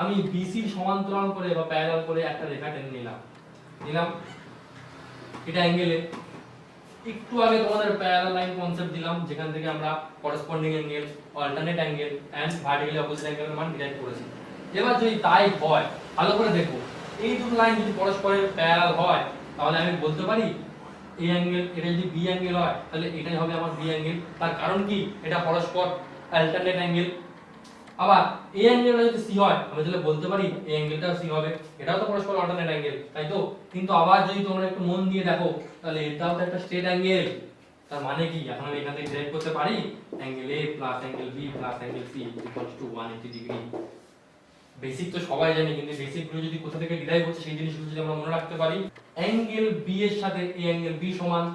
আমি বিসি সমান্তরাল করে বা প্যারালাল করে একটা রেখা টেনে নিলাম, এটা অ্যাঙ্গেলে। একটু আগে তোমাদের প্যারালাল লাইন কনসেপ্ট দিলাম, যেখান থেকে আমরা corresponding angle, alternate angle and vertically opposite অ্যাঙ্গেলের মান ডিরাইভ করেছি। এবার যদি তাই হয়, ভালো করে দেখো, এই দুটো লাইন যদি পরস্পরের প্যারালাল হয়, তাহলে আমি বলতে পারি এই অ্যাঙ্গেল, এটা যদি বি অ্যাঙ্গেল হয়, তাহলে এটাই হবে আমার বি অ্যাঙ্গেল। তার কারণ কি, এটা পরস্পর অল্টারনেট অ্যাঙ্গেল। আবার এই অ্যাঙ্গেলটা যদি সি হয়, আমি তাহলে বলতে পারি এই অ্যাঙ্গেলটাও সি হবে, এটাও তো পরস্পর অল্টারনেট অ্যাঙ্গেল, তাই তো? কিন্তু আবার যদি তোমরা একটু মন দিয়ে দেখো, তাহলে এটাও তো একটা স্ট্রেট অ্যাঙ্গেল। তার মানে কি, এখন আমি এখান থেকে ডিরাইভ করতে পারি angle A plus angle B plus angle C equals to 180 degree. Basic তো সবাই জানে, কিন্তু বেসিক গুলো যদি কোথা থেকে ডিরাইভ হচ্ছে সেই জিনিসগুলো যদি আমরা মনে রাখতে পারি, অ্যাঙ্গেল বি এর সাথে এই অ্যাঙ্গেল বি সমান,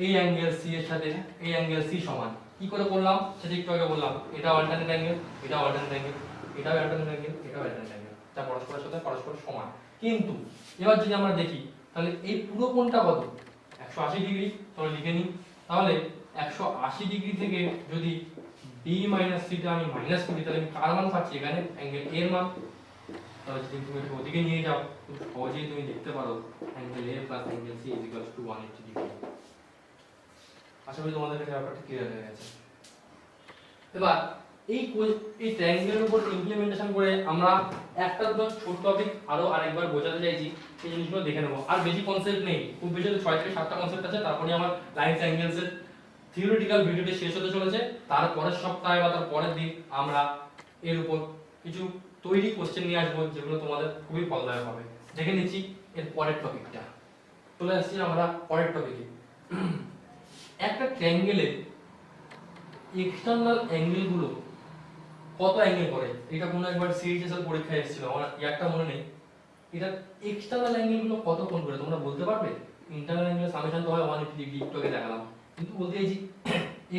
এই অ্যাঙ্গেল সি এর সাথে এই অ্যাঙ্গেল সি সমান। কি করে করলাম সেটা একটু আগে বললাম, এটা অল্টারনেট অ্যাঙ্গেল, এটা অল্টারনেট অ্যাঙ্গেল, এটা অল্টারনেট অ্যাঙ্গেল, এটা অল্টারনেট অ্যাঙ্গেল। যা পরস্পরের সাথে পরস্পর সমান। কিন্তু এবার যদি আমরা দেখি তাহলে এই পুরো কোণটা কত 180 ডিগ্রি, চলো লিখে নিই। তাহলে 180 ডিগ্রি থেকে যদি b - c টা আমি মাইনাস করি তাহলে আমি কার মান পাচ্ছি এখানে অ্যাঙ্গেল a এর মান। তাহলে যদি তুমি এটা ওদিকে নিয়ে যাও খুব সহজেই তুমি দেখতে পারো angle a plus angle c 180 degree. আশা করি তোমাদের কাছে ব্যাপারটা ক্লিয়ার হয়ে গেছে। এবার এই ট্রায়াঙ্গেলের উপর ইমপ্লিমেন্টেশন করে আমরা একটা তো ছোট টপিক আরো আরেকবার বোঝাতে চাইছি, সেই জিনিসগুলো দেখে নেব। আর বেশি কনসেপ্ট নেই, খুব বেশি 6 থেকে 7টা কনসেপ্ট আছে, তারপরে আমার লাইনস অ্যাঙ্গেলস এর থিওরিটিক্যাল ভিডিওটি শেষ হতে চলেছে। তারপরের সপ্তাহে বা তার পরের দিন আমরা এর উপর কিছু তৈরি কোশ্চেন নিয়ে আসবো, যেগুলো তোমাদের খুবই ফলদায়ক হবে। দেখে নিচ্ছি এর পরের টপিকটা। চলে আসছি আমরা পরের টপিকে। একটা ট্রায়াঙ্গেলের এক্সটার্নাল অ্যাঙ্গেল গুলো কত অ্যাঙ্গেল করে, এটা কোনো একবার সিএইচএসএল পরীক্ষায় এসেছিল, আমার একটা মনে নেই। এটা এক্সটার্নাল অ্যাঙ্গেল গুলো কত কোণ করে তোমরা বলতে পারবে? ইন্টারনাল অ্যাঙ্গেল সামেশন তো হয় 180 ডিগ্রি, একটু আগে দেখালাম, কিন্তু বলতে চাইছি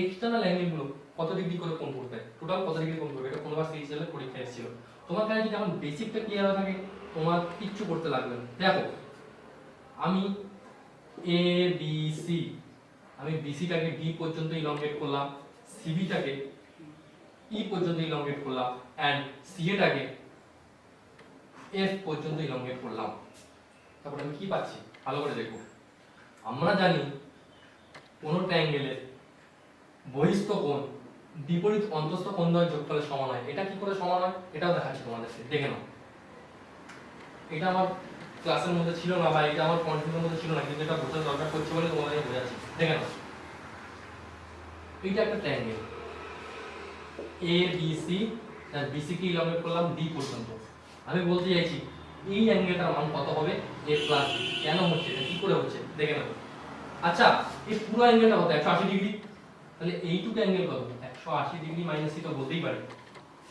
এক্সটার্নাল অ্যাঙ্গেল গুলো কত ডিগ্রি করে কোণ করবে, টোটাল কত ডিগ্রি কোণ করবে, এটা কোনোবার সিএইচএসএল এর পরীক্ষায় এসেছিল। তোমার কাছে যদি এখন বেসিকটা ক্লিয়ার হয়ে থাকে তোমার কিচ্ছু করতে লাগবে না। দেখো আমি এ বি সি, আমি বিসিটাকে ডি পর্যন্ত ইলংগেট করলাম, সিবিটাকে ই পর্যন্ত ইলংগেট করলাম, এন্ড সিএটাকে এফ পর্যন্ত ইলংগেট করলাম। তারপর আমি কি পাচ্ছি ভালো করে দেখো। আমরা জানি কোন ট্রায়াঙ্গেলের বহিস্থ কোণ বিপরীত অন্তস্থ কোণ দ্বয়ের যোগফলের সমান হয়। এটা কি করে সমান হয় এটাও দেখাচ্ছি তোমাদেরকে, দেখে নাও। এটা আমার ক্লাসের মধ্যে ছিল না বা এটা আমার কন্টেন্টের মধ্যে ছিল না, কিন্তু এটা বোঝার দরকার পড়ছে বলে তোমাদের বোঝাচ্ছি, দেখে নাও। এটা একটা triangle A B C, BC কে ইলংগেট করলাম ডি পর্যন্ত। আমি বলতে চাইছি এই অ্যাঙ্গেলটার মান কত হবে a প্লাস b। কেন হচ্ছে এটা, কি করে হচ্ছে দেখে নাও। আচ্ছা এই পুরো অ্যাঙ্গেলটা কত 180 ডিগ্রি, তাহলে এইটুকু অ্যাঙ্গেল কত 180 ডিগ্রি মাইনাস c তো বলতেই পারি,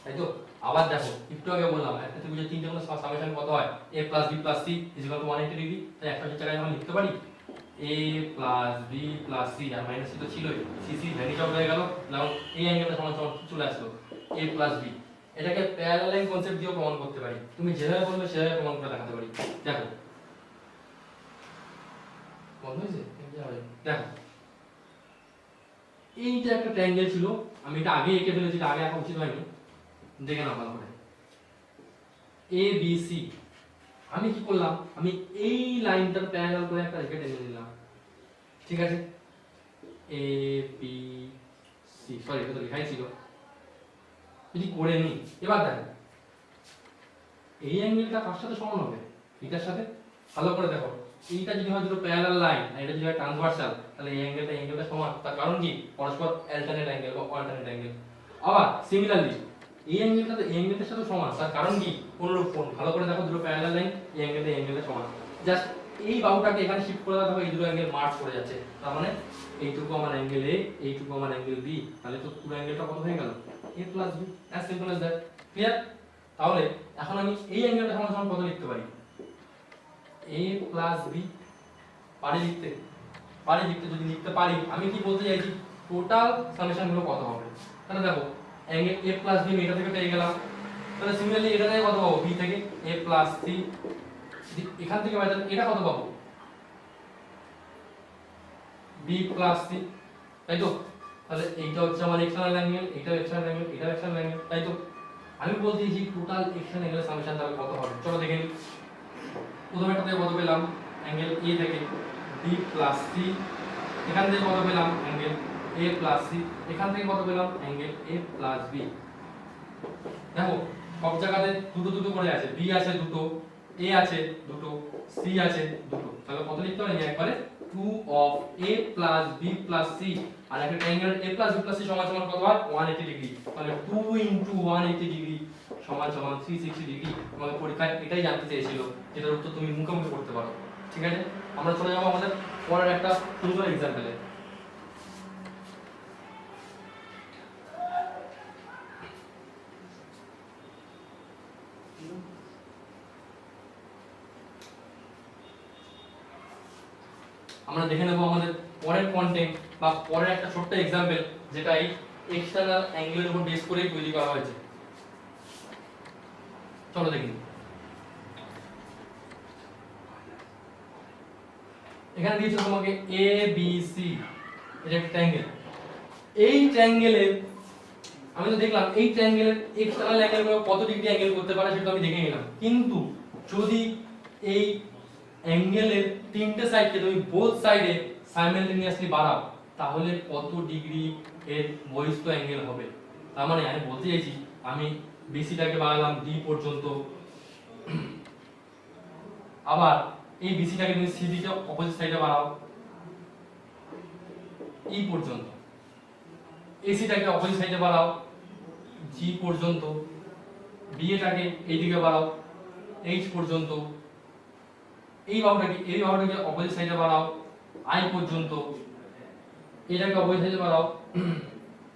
তাই তো? আবার দেখো একটু আগে বললাম একটা থেকে যে তিনটে কোনো সামেশন কত হয় a plus b plus c 180 degree, তাই 180 জায়গায় আমরা লিখতে পারি a plus b plus c, আর মাইনাস c তো ছিলই, c c ভ্যানিশ আউট হয়ে গেল, নাও এই অ্যাঙ্গেলটা সমান সমান চলে আসলো a প্লাস b। এটাকে প্যারালাল লাইন কনসেপ্ট দিয়েও প্রমাণ করতে পারি, তুমি যেভাবে বলবে সেভাবে প্রমাণ করে দেখাতে পারি। দেখো বন্ধ হয়েছে, দেখো এইটা একটা ট্রায়াঙ্গেল ছিল, আমি এটা আগে এঁকে ফেলেছি, এটা আগে আঁকা উচিত হয়নি, দেখে নাও ভালো করে। এ বি সি, আমি কি করলাম, আমি এই লাইনটার প্যারালাল করে একটা রেখা টেনে নিলাম, ঠিক আছে? এ বি সি, সরি এটা তো লেখাই ছিল, যদি করে নি। এবার দেখো এই অ্যাঙ্গেলটা কার সাথে সমান হবে, এটার সাথে। ভালো করে দেখো, এইটা যদি হয় দুটো প্যারালাল লাইন আর এটা যদি হয় ট্রান্সভার্সাল, তাহলে এই অ্যাঙ্গেলটা সমান। তার কারণ কি পরস্পর অ্যালটারনেট অ্যাঙ্গেল বা অল্টারনেট অ্যাঙ্গেল। আবার সিমিলারলি এই অ্যাঙ্গেলটা এই অ্যাঙ্গেলটার সাথে সমান, তার কারণ কি অনুরূপ কোণ। ভালো করে দেখো দুটো প্যারালাল লাইন, এই অ্যাঙ্গেলটা সমান, জাস্ট এই বাহুটাকে এখানে শিফট করে দাও, এই দুটো অ্যাঙ্গেল মার্জ করে যাচ্ছে, তার মানে এইটুকু আমার অ্যাঙ্গেল এ, এইটুকু আমার অ্যাঙ্গেল বি, তাহলে তো পুরো অ্যাঙ্গেলটা কত হয়ে গেল a plus b, as simple as that. Clear? তাহলে এখন আমি এই অ্যাঙ্গেলটা সমান সমান কত লিখতে পারি a প্লাস b, পারি লিখতে? পারি লিখতে, যদি লিখতে পারি আমি কি বলতে চাইছি টোটাল সামেশন গুলো কত হবে। তাহলে দেখো অ্যাঙ্গেল a প্লাস b এটা থেকে পেয়ে গেলাম, তাহলে সিমিলারলি এটা থেকে কত পাবো b থেকে a প্লাস c, এখান থেকে বাজার এটা কত পাবো b প্লাস c, তাই তো? তাহলে এইটা হচ্ছে আমার এক্সটার্নাল অ্যাঙ্গেল, এটাও এক্সটার্নাল অ্যাঙ্গেল, এটাও এক্সটার্নাল অ্যাঙ্গেল, তাই তো? আমি বলতে চাইছি টোটাল এক্সটার্নাল অ্যাঙ্গেলের সামেশন তাহলে কত হবে, চলো দেখে নিই। প্রথমে একটা থেকে কত পেলাম অ্যাঙ্গেল a থেকে b প্লাস c, এখান থেকে কত পেলাম অ্যাঙ্গেল a প্লাস c, এখান থেকে কত পেলাম অ্যাঙ্গেল a প্লাস b। দেখো সব জায়গাতে দুটো দুটো করে আছে, b আছে দুটো, a আছে দুটো, c আছে দুটো, তাহলে কত লিখতে হবে একবারে 2 of a plus b plus c, আর একটা triangle a plus b plus c সমান সমান কত হয় 180 ডিগ্রি, তাহলে 2 into 180 ডিগ্রি সমান সমান 360 ডিগ্রি। তোমাদের পরীক্ষায় এটাই জানতে চেয়েছিল, যেটার উত্তর তুমি মুখে করতে পারো। ঠিক আছে, আমরা চলে যাবো আমাদের পরের একটা সুন্দর এক্সাম্পলে। আমরা দেখে নেব আমাদের পরের কন্টেন্ট বা পরের একটা ছোট্ট এক্সাম্পল, যেটা এই এক্সটার্নাল অ্যাঙ্গেলের উপর বেস করেই তৈরি করা হয়েছে। চলো দেখি। এখানে দিয়েছে তোমাকে এ বি সি, এটা একটা ট্রায়াঙ্গেল। এই ট্রায়াঙ্গেলের আমি তো দেখলাম এই ট্রায়াঙ্গেলের এক্সটার্নাল অ্যাঙ্গেলগুলো কত ডিগ্রি অ্যাঙ্গেল করতে পারে সেটা আমি দেখে নিলাম, কিন্তু যদি এই অ্যাঙ্গেলের তিনটে সাইডকে তুমি বোথ সাইডে সাইমালটেনিয়াসলি বাড়াও তাহলে কত ডিগ্রি এর বহিস্থ অ্যাঙ্গেল হবে। তার মানে আমি বলতে চাইছি আমি বিসিটাকে বাড়ালাম ডি পর্যন্ত, আবার এই বিসিটাকে তুমি সি দিকে অপোজিট সাইডে বাড়াও ই পর্যন্ত, এসিটাকে অপোজিট সাইডে বাড়াও জি পর্যন্ত, বিএটাকে এইদিকে বাড়াও এইচ পর্যন্ত, এই বাহুটাকে অপোজিট সাইডে বাড়াও আই পর্যন্ত, এটাকে অপোজিট সাইডে বাড়াও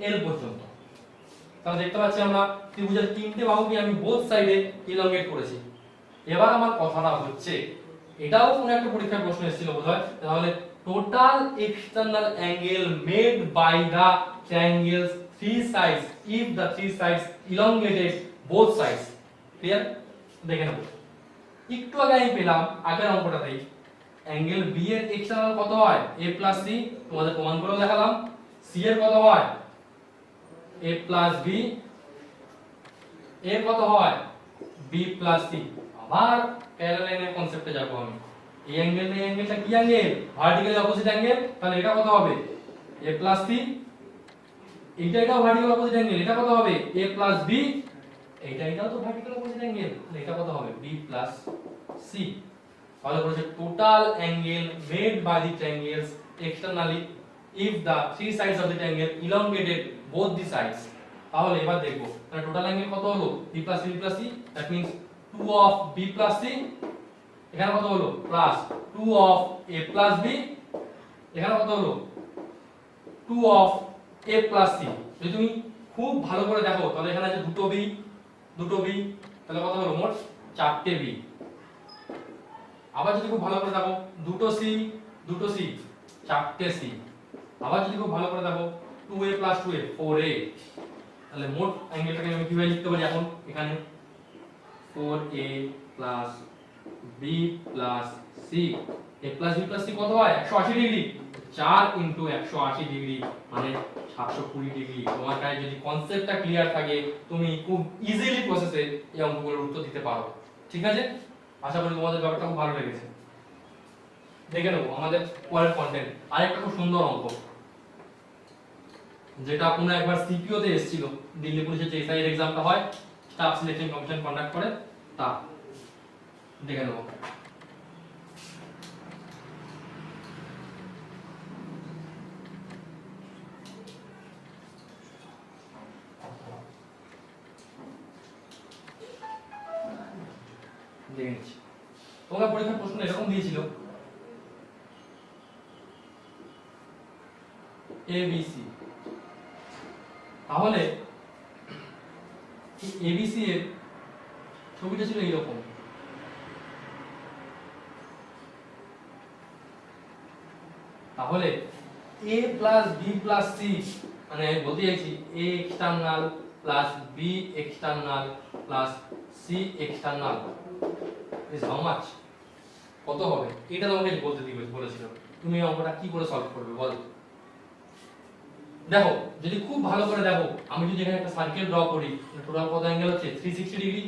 এল পর্যন্ত। তাহলে দেখতে পাচ্ছি আমরা ত্রিভুজের তিনটে বাহুকে আমি বোথ সাইডে ইলংগেট করেছি। এবার আমার কথাটা হচ্ছে, এটাও কোন একটা পরীক্ষার প্রশ্ন এসেছিল বোধহয়, তাহলে total external angle made by the triangles three sides if the three sides elongated both sides. Clear? দেখে নেব। একটু আগে আমি পেলাম আগের অঙ্কটাতেই অ্যাঙ্গেল বি এর এক্সটার্নাল কত হয় a প্লাস সি, তোমাদের প্রমাণ করেও দেখালাম। সি এর কত হয় a প্লাস বি, এর কত হয় b প্লাস সি। আবার প্যারালালের কনসেপ্টে যাব আমি। এই অ্যাঙ্গেলটা কি অ্যাঙ্গেল? Vertically opposite angle. তাহলে এটা কত হবে a প্লাস সি, এটাও ভার্টিক্যাল অপোজিট অ্যাঙ্গেল, এটা কত হবে a প্লাস বি, এটাও তো ভার্টিক্যাল অপোজিট অ্যাঙ্গেল, তাহলে এটা কত হবে b প্লাস সি। তাহলে বলেছে total angle made by the triangles externally if the three sides of the triangle elongated both the sides. তাহলে এবার দেখব তাহলে টোটাল অ্যাঙ্গেল কত হলো b plus c, that means 2 of b plus c, এখানে কত হলো plus 2 of a plus b, এখানে কত হলো 2 অফ a প্লাস c। যদি তুমি খুব ভালো করে দেখো তাহলে এখানে আছে দুটো b, তাহলে কত হলো মোট চারটে b। আবার যদি খুব ভালো করে দেখো দুটো c, চারটে c। আবার যদি খুব ভালো করে দেখো 2a প্লাস 2a 4a, তাহলে মোট অ্যাঙ্গেলটাকে আমি কিভাবে লিখতে পারি এখন এখানে 4a plus b plus c, a plus b plus c কত হয় 180 ডিগ্রি, 4 ইনটু 180 ডিগ্রি মানে 720 ডিগ্রি। তোমার কাছে যদি কনসেপ্টটা ক্লিয়ার থাকে তুমি খুব ইজিলি প্রসেসে এই অঙ্কগুলোর উত্তর দিতে পারো। ঠিক আছে, আশা করি তোমাদের ব্যাপারটা খুব ভালো লেগেছে। দেখে নেবো আমাদের পরের কন্টেন্ট, আরেকটা খুব সুন্দর অঙ্ক যেটা কোনো একবার সিপিও তে এসেছিল, দিল্লি পুলিশের যে এসআই এর एग्जामটা হয়, স্টাফ সিলেকশন কমিশন কন্ডাক্ট করে, তা দেখে নেবো। দেখে নিচ্ছি তোমার পরীক্ষার প্রশ্ন এরকম দিয়েছিল ABC, তাহলে ABC এর ছবিটা ছিল এইরকম। তাহলে A plus B plus C মানে আমি বলতে চাইছি A external plus B external plus C external is how much, কত হবে এটা তোমাকে বলতে বলেছিল। তুমি অঙ্কটা কি করে সলভ করবে বল। দেখো যদি খুব ভালো করে দেখো, আমি যদি এখানে একটা সার্কেল ড্র করি টোটাল কত অ্যাঙ্গেল হচ্ছে 360 ডিগ্রি,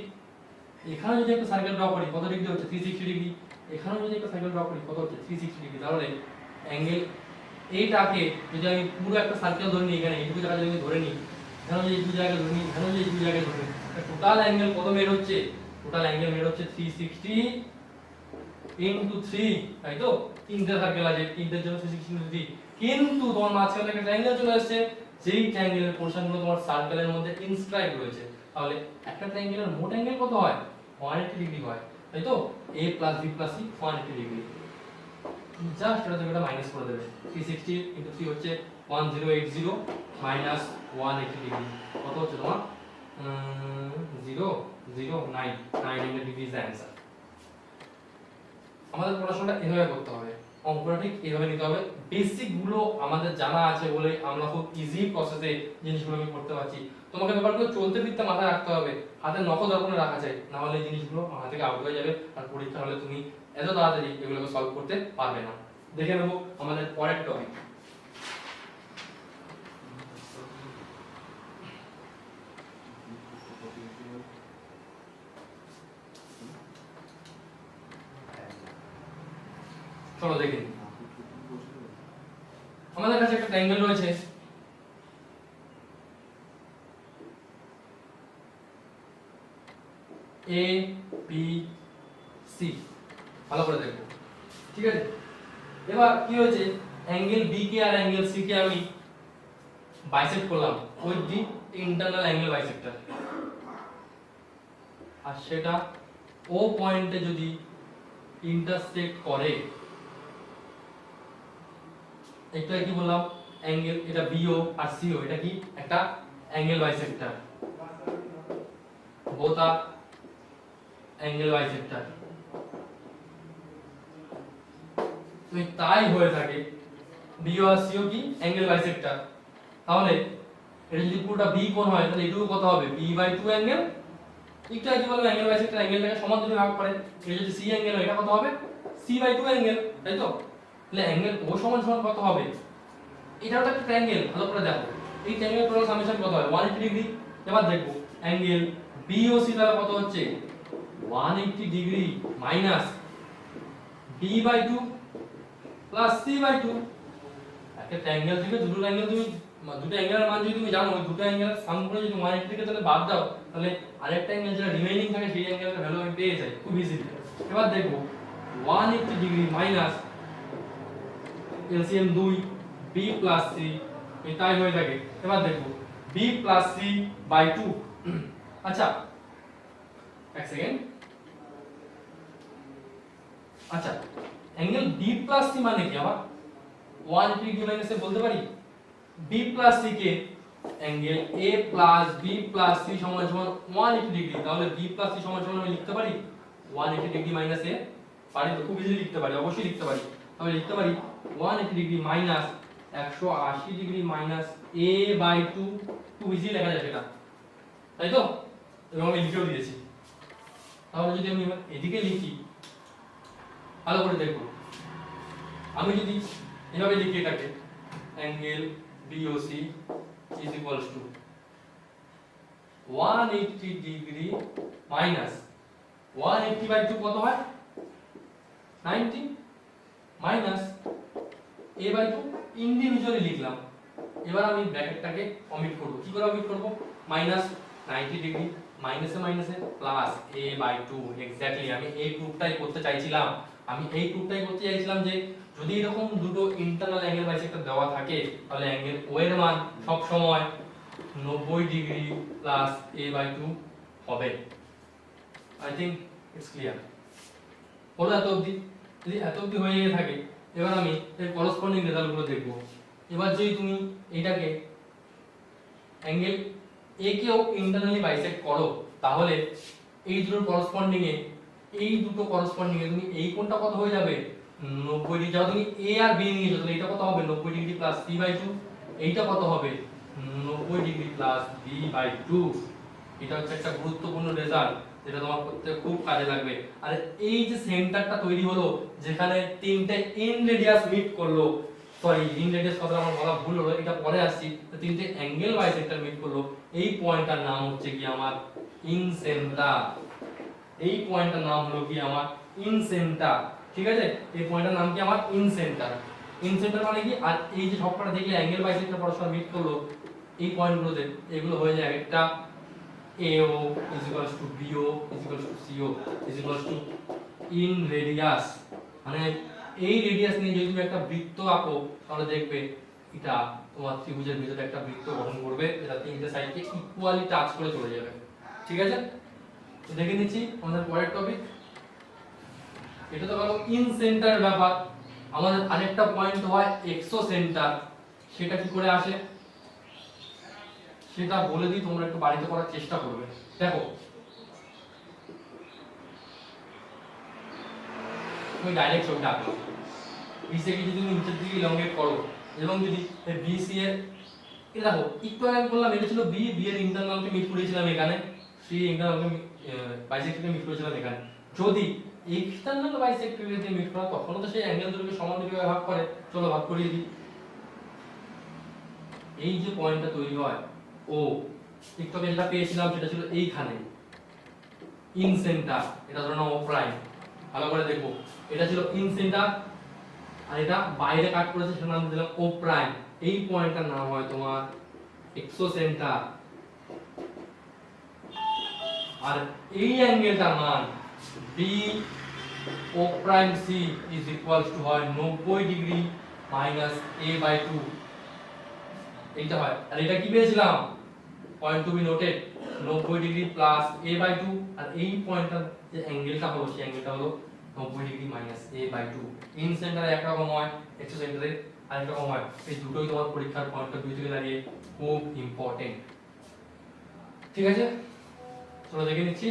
এখানে যদি একটা সার্কেল ড্র করি কত ডিগ্রি হচ্ছে 360 ডিগ্রি, এখানে যদি একটা সার্কেল ড্র করি কত হচ্ছে 360 ডিগ্রি। তাহলে অ্যাঙ্গেল এইটাকে যদি আমি পুরো একটা সার্কেল ধরে নিই, এখানে এইটুকু জায়গা যদি ধরে নিই, এখানে যদি এইটুকু জায়গা ধরে নিই, এখানে যদি এইটুকু জায়গা ধরে নিই, টোটাল অ্যাঙ্গেল কত মেড হচ্ছে, টোটাল অ্যাঙ্গেল মেড হচ্ছে 360 ইনটু 3, তাই তো তিনটে সার্কেল আছে, তিনটের জন্য 360 ইনটু 3, কিন্তু তোমার মাঝখানে একটা ট্রায়াঙ্গেল চলে আসছে, যেই ট্রায়াঙ্গেলের পোরশনগুলো তোমার সার্কেলের মধ্যে ইনস্ক্রাইব রয়েছে। তাহলে একটা ট্রায়াঙ্গেলের মোট অ্যাঙ্গেল কত হয় 180 ডিগ্রি হয়, তাই তো A plus B plus C 180 degree. Just এটা থেকে এটা মাইনাস করে দেবে, 360 ইনটু 3 হচ্ছে 1080 মাইনাস 180 ডিগ্রি, কত হচ্ছে তোমার 009 ডিগ্রি ইজ দ্য অ্যানসার। আমাদের পড়াশোনাটা এভাবে করতে হবে, অঙ্কটা ঠিক এভাবে নিতে হবে। বেসিক গুলো আমাদের জানা আছে বলে আমরা খুব ইজি প্রসেসে জিনিসগুলোকে করতে পারছি। তোমাকে ব্যাপারগুলো চলতে ফিরতে মাথায় রাখতে হবে, হাতে নখ দর্পণে রাখা যায়, না হলে জিনিসগুলো মাথা থেকে আউট হয়ে যাবে আর পরীক্ষা হলে তুমি এত তাড়াতাড়ি এগুলোকে সলভ করতে পারবে না। দেখে নেব আমাদের পরের টপিক। চলো দেখে নিই। আমাদের কাছে একটা ট্রায়াঙ্গেল রয়েছে, এ বি সি, ভালো করে দেখো, ঠিক আছে। এবার কি হয়েছে, অ্যাঙ্গেল বি কে আর অ্যাঙ্গেল সি কে আমি বাইসেক্ট করলাম with the internal angle bisector, আর সেটা ও পয়েন্টে যদি ইন্টারসেক্ট করে, এটা কি বললাম, অ্যাঙ্গেল, এটা বিও আর সিও, এটা কি একটা অ্যাঙ্গেল বাইসেক্টর, বোথ আর অ্যাঙ্গেল বাইসেক্টর। তো তাই হয়ে থাকে বিও আর সিও কি অ্যাঙ্গেল বাইসেক্টর, তাহলে এটা যদি পুরোটা বি কোণ হয় তাহলে এটুকু কত হবে, b/2 অ্যাঙ্গেল, এটা কি বলবো অ্যাঙ্গেল বাইসেক্টর অ্যাঙ্গেলটাকে সমান দুটো ভাগ করে, এটা যদি সি অ্যাঙ্গেল হয় এটা কত হবে, c/2 অ্যাঙ্গেল, তাই তো। তাহলে অ্যাঙ্গেল ও সমান সমান কত হবে, এটাও একটা ট্রায়াঙ্গেল, ভালো করে দেখো এই ট্রায়াঙ্গেল টোটাল সামেশন কত হয় 180 ডিগ্রি। এবার দেখো অ্যাঙ্গেল বিওসি তাহলে কত হচ্ছে 180 degree minus b/2 plus c/2। একটা ট্রায়াঙ্গেল থেকে দুটো ট্রায়াঙ্গেল তুমি, দুটো অ্যাঙ্গেলের মান যদি তুমি জানো, ওই দুটো অ্যাঙ্গেলের সাম করে যদি 180 থেকে তাহলে বাদ দাও, তাহলে আরেকটা অ্যাঙ্গেল যেটা রিমেইনিং থাকে সেই অ্যাঙ্গেলটার ভ্যালু আমি পেয়ে যাই খুব ইজিলি। এবার দেখো 180 degree minus LCM 2 b plus c, এটাই হয়ে থাকে। এবার দেখো b প্লাস c বাই 2, আচ্ছা এক সেকেন্ড, আচ্ছা অ্যাঙ্গেল b প্লাস c মানে কি, আবার 180 ডিগ্রি মাইনাস বলতে পারি, b plus c K angle a plus b plus c সমান সমান 180 ডিগ্রি, তাহলে b প্লাস c সমান সমান আমি লিখতে পারি 180 ডিগ্রি মাইনাস a, পারি তো, খুব ইজিলি লিখতে পারি, অবশ্যই লিখতে পারি। তাহলে লিখতে পারি 180 degree minus 180 degree minus a by 2, খুব ইজিলি লেখা যায় সেটা, তাই তো, এবং আমি লিখেও দিয়েছি। তাহলে যদি আমি এদিকে লিখি, ভালো করে দেখো, আমি যদি এভাবে লিখি এটাকে, angle BOC is equals to 180 degree minus 180 by 2 কত হয় 90 মাইনাস a বাই 2 ইন্ডিভিজুয়ালি লিখলাম। এবার আমি ব্র্যাকেটটাকে অমিট করব, কি করে অমিট করব, মাইনাস 90 ডিগ্রি মাইনাসে মাইনাসে প্লাস a বাই 2, এক্স্যাক্টলি আমি এই প্রুফটাই করতে চাইছিলাম। আমি এই প্রুফটাই করতে চাইছিলাম যে যদি এরকম দুটো ইন্টারনাল অ্যাঙ্গেল বাইসেক্টর দেওয়া থাকে, তাহলে অ্যাঙ্গেল ও এর মান সব সময় 90 ডিগ্রি প্লাস a বাই 2 হবে। আই থিংক ইটস ক্লিয়ার, হলো এত অবধি। যদি এত অবধি হয়ে গিয়ে থাকে, এবার আমি এর করসপন্ডিং রেজাল্টগুলো দেখব। এবার যদি তুমি এইটাকে অ্যাঙ্গেল এ কেও ইন্টারনালি বাইসেক্ট করো, তাহলে এই দুটোর করসপন্ডিং এ, এই দুটো করসপন্ডিং এ তুমি এই কোণটা কত হয়ে যাবে 90 ডিগ্রি। যখন তুমি a আর b নিয়েছো তাহলে এটা কত হবে 90 ডিগ্রি প্লাস c/2, এইটা কত হবে 90 ডিগ্রি প্লাস b/2। এটা হচ্ছে একটা গুরুত্বপূর্ণ রেজাল্ট যেটা তোমার করতে খুব কাজে লাগবে। আর এই যে সেন্টারটা তৈরি হলো যেখানে তিনটে ইন রেডিয়াস মিট করলো, সরি ইন রেডিয়াস কথাটা আমার বলা ভুল হলো, এটা পরে আসছি, তিনটে অ্যাঙ্গেল বাইসেক্টর মিট করলো, এই পয়েন্টটার নাম হচ্ছে কি আমার ইনসেন্টার। এই পয়েন্টটার নাম হলো কি আমার ইনসেন্টার, ঠিক আছে, এই পয়েন্টটার নাম কি আমার ইনসেন্টার। ইনসেন্টার মানে কি, আর এই যে সবকটা দেখলে অ্যাঙ্গেল বাইসেক্টর পরস্পর মিট করলো, এই পয়েন্টগুলোতে এগুলো হয়ে যায় একটা AO is equals to BO is equals to CO is equals to in radius, মানে এই রেডিয়াস নিয়ে যদি তুমি একটা বৃত্ত আঁকো তাহলে দেখবে এটা তোমার ত্রিভুজের ভিতরে একটা বৃত্ত গঠন করবে, যেটা তিনটে সাইডকে ইকুয়ালি টাচ করে চলে যাবে, ঠিক আছে। তো দেখে নিচ্ছি আমাদের পরের টপিক, এটা তো হলো ইন সেন্টার ব্যাপার। আমাদের আরেকটা পয়েন্ট হয় এক্সো সেন্টার, সেটা কি করে আসে সেটা বলে দিই, তোমরা একটু বাড়িতে করার চেষ্টা করবে। দেখো তুমি ডাইরেক্ট ছবিটা আঁকো, বিসি কে যদি তুমি নিচের দিকে ইলংগেট করো এবং যদি বিসি এর এটা দেখো ইকুয়াল করলাম, এটা ছিল বি, বি এর ইন্টারনালকে মিট করেছিলাম এখানে, সি ইন্টারনালকে বাইসেক্টরকে মিট করেছিলাম এখানে। যদি এক্সটার্নাল বাইসেক্টর যদি মিট করে তখন তো সেই অ্যাঙ্গেল দুটোকে সমান দুটো ভাগ করে। চলো ভাগ করিয়ে দিই। এই যে পয়েন্টটা তৈরি হয় ও একটু আগে যেটা পেয়েছিলাম সেটা ছিল এইখানে ইন সেন্টার, এটা ধরে নাও ও প্রাইম। ভালো করে দেখো, এটা ছিল ইন সেন্টার আর এটা বাইরে কাট করেছে, সেটার নাম দিলাম ও প্রাইম। এই পয়েন্টটার নাম হয় তোমার এক্সো সেন্টার। আর এই অ্যাঙ্গেলটার মান B O prime C is equals to হয় 90 ডিগ্রি মাইনাস a বাই 2। এইটা হয়। আর এটা কি পেয়েছিলাম, point to be noted, 90 degree plus a by 2। আর এই পয়েন্টটার যে অ্যাঙ্গেলটা হলো সেই অ্যাঙ্গেলটা হলো 90 ডিগ্রি মাইনাস a বাই 2। ইন সেন্টারে একরকম হয়, এক্সো সেন্টারে আরেক রকম হয়। এই দুটোই তোমার পরীক্ষার পয়েন্ট অফ ভিউ থেকে দাঁড়িয়ে খুব ইম্পর্টেন্ট। ঠিক আছে, চলো দেখে নিচ্ছি।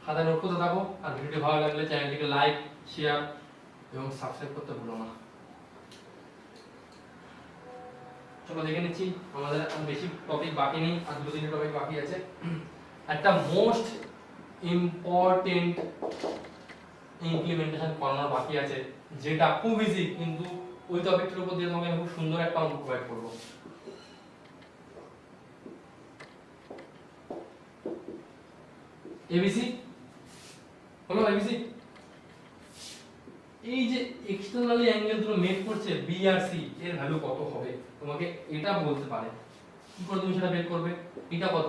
খাতা নোট করতে থাকো, আর ভিডিওটি ভালো লাগলে চ্যানেলটিকে লাইক, শেয়ার এবং সাবস্ক্রাইব করতে ভুলো না। চলো দেখে নিচ্ছি, আমাদের বেশি টপিক বাকি নেই, আর দুটো তিনটে টপিক বাকি আছে। একটা মোস্ট ইম্পর্টেন্ট ইমপ্লিমেন্টেশন করানোর বাকি আছে, যেটা খুব ইজি, কিন্তু ওই টপিকটার উপর দিয়ে তোমাকে খুব সুন্দর একটা অঙ্ক প্রোভাইড করব। এবিসি হলো, এবিসি এই যে এক্সটার্নালি অ্যাঙ্গেল দুটো মেক করছে বি আর সি, এর ভ্যালু কত হবে তোমাকে এটা বলতে পারে। কি করে তুমি সেটা বের করবে? এটা কত,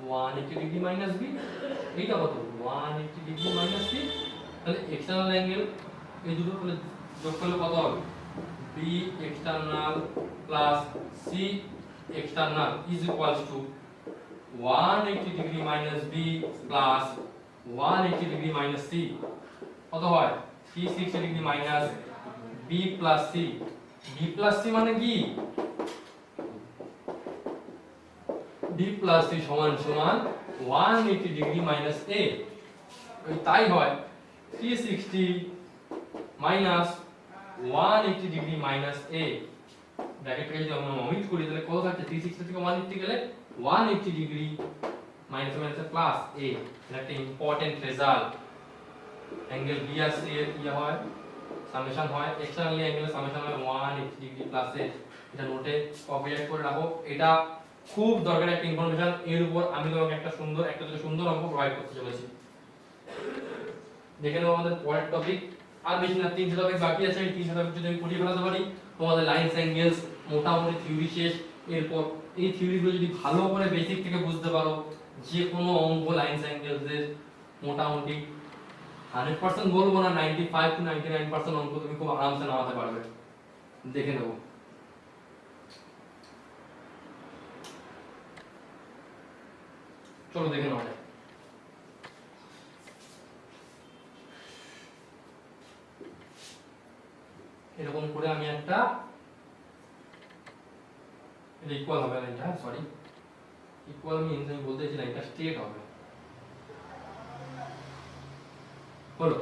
180 ডিগ্রি মাইনাস বি, এইটা কত, 180 ডিগ্রি মাইনাস বি। তাহলে এক্সটার্নাল অ্যাঙ্গেল এই দুটো তাহলে যোগ করলে কত হবে, B external plus C external is equals to 180 degree minus B plus 180 degree minus C. কত হয়, 360 degree minus B plus C. B plus C মানে কি, বি প্লাস সি সমান সমান 180 ডিগ্রি মাইনাস এ। ওই তাই হয় 360 মাইনাস 180 ডিগ্রি মাইনাস এ। ব্র্যাকেটটাকে যদি আমরা অমিট করি তাহলে কত থাকছে, 360 থেকে 180 গেলে 180 ডিগ্রি মাইনাস মাইনাস প্লাস এ। এটা একটা ইম্পর্টেন্ট রেজাল্ট। অ্যাঙ্গেল বি আর সি এর কি হয়, সামেশন হয়, এক্সটার্নালি অ্যাঙ্গেল সামেশন হয় 180 ডিগ্রি প্লাস এ। এটা নোটে কপি করে রাখো, এটা খুব দরকারি একটা ইনফরমেশন। এর উপর আমি তোমাকে একটা সুন্দর অঙ্ক প্রোভাইড করতে চলেছি। দেখে নাও আমাদের পরের টপিক। আর বেশি না, তিনটে টপিক বাকি আছে। এই তিনটে টপিক যদি আমি পড়িয়ে ফেলাতে পারি, তোমাদের লাইনস অ্যাঙ্গেলস মোটামুটি থিওরি শেষ। এরপর এই থিওরিগুলো যদি ভালো করে বেসিক থেকে বুঝতে পারো, যে কোনো অঙ্ক লাইনস অ্যাঙ্গেলস এর মোটামুটি 100% বলবো না, 95 to 99% অঙ্ক তুমি খুব আরামসে নামাতে পারবে। দেখে নেব। চলো দেখে নেওয়া যাক। এরকম করে আমি একটা ইকুয়াল হবে লাইনটা, সরি ইকুয়াল মিন্স আমি বলতে চাইছি লাইনটা স্ট্রেট হবে। হলো,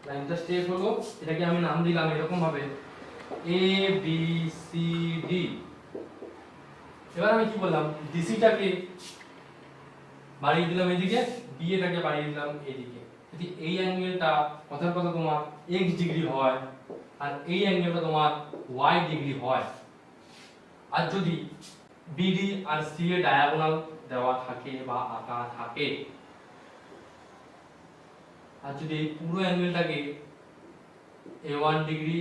লাইনটা স্ট্রেট হলো। এটাকে আমি নাম দিলাম এরকম ভাবে এ বি সি ডি। এবার আমি কি বললাম, ডিসিটাকে বাড়িয়ে দিলাম এদিকে, বিএটাকে বাড়িয়ে দিলাম এদিকে। যদি এই অ্যাঙ্গেলটা কথার কথা তোমার x ডিগ্রি হয় আর এই অ্যাঙ্গেলটা তোমার y ডিগ্রি হয়, আর যদি বিডি আর সি এর ডায়াগোনাল দেওয়া থাকে বা আঁকা থাকে, আর যদি এই পুরো অ্যাঙ্গেলটাকে a1 ডিগ্রি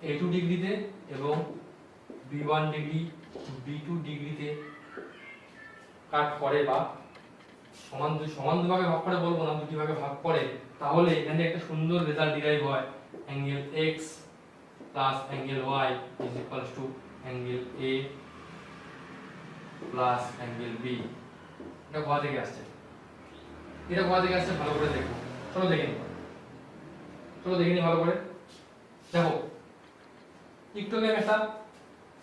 a2 ডিগ্রিতে এবং b1 ডিগ্রি b2 ডিগ্রিতে কাট করে বা সমান দুভাগে ভাগ করে, বলবো না দুটি ভাগে ভাগ করে, তাহলে এখানে একটা সুন্দর রেজাল্ট ডিরাইভ হয়। Angle x plus angle y is equals to angle a plus angle b। এটা কোথা থেকে আসছে, ভালো করে দেখো। চলো দেখে নি ভালো করে দেখো। একটু আগে একটা,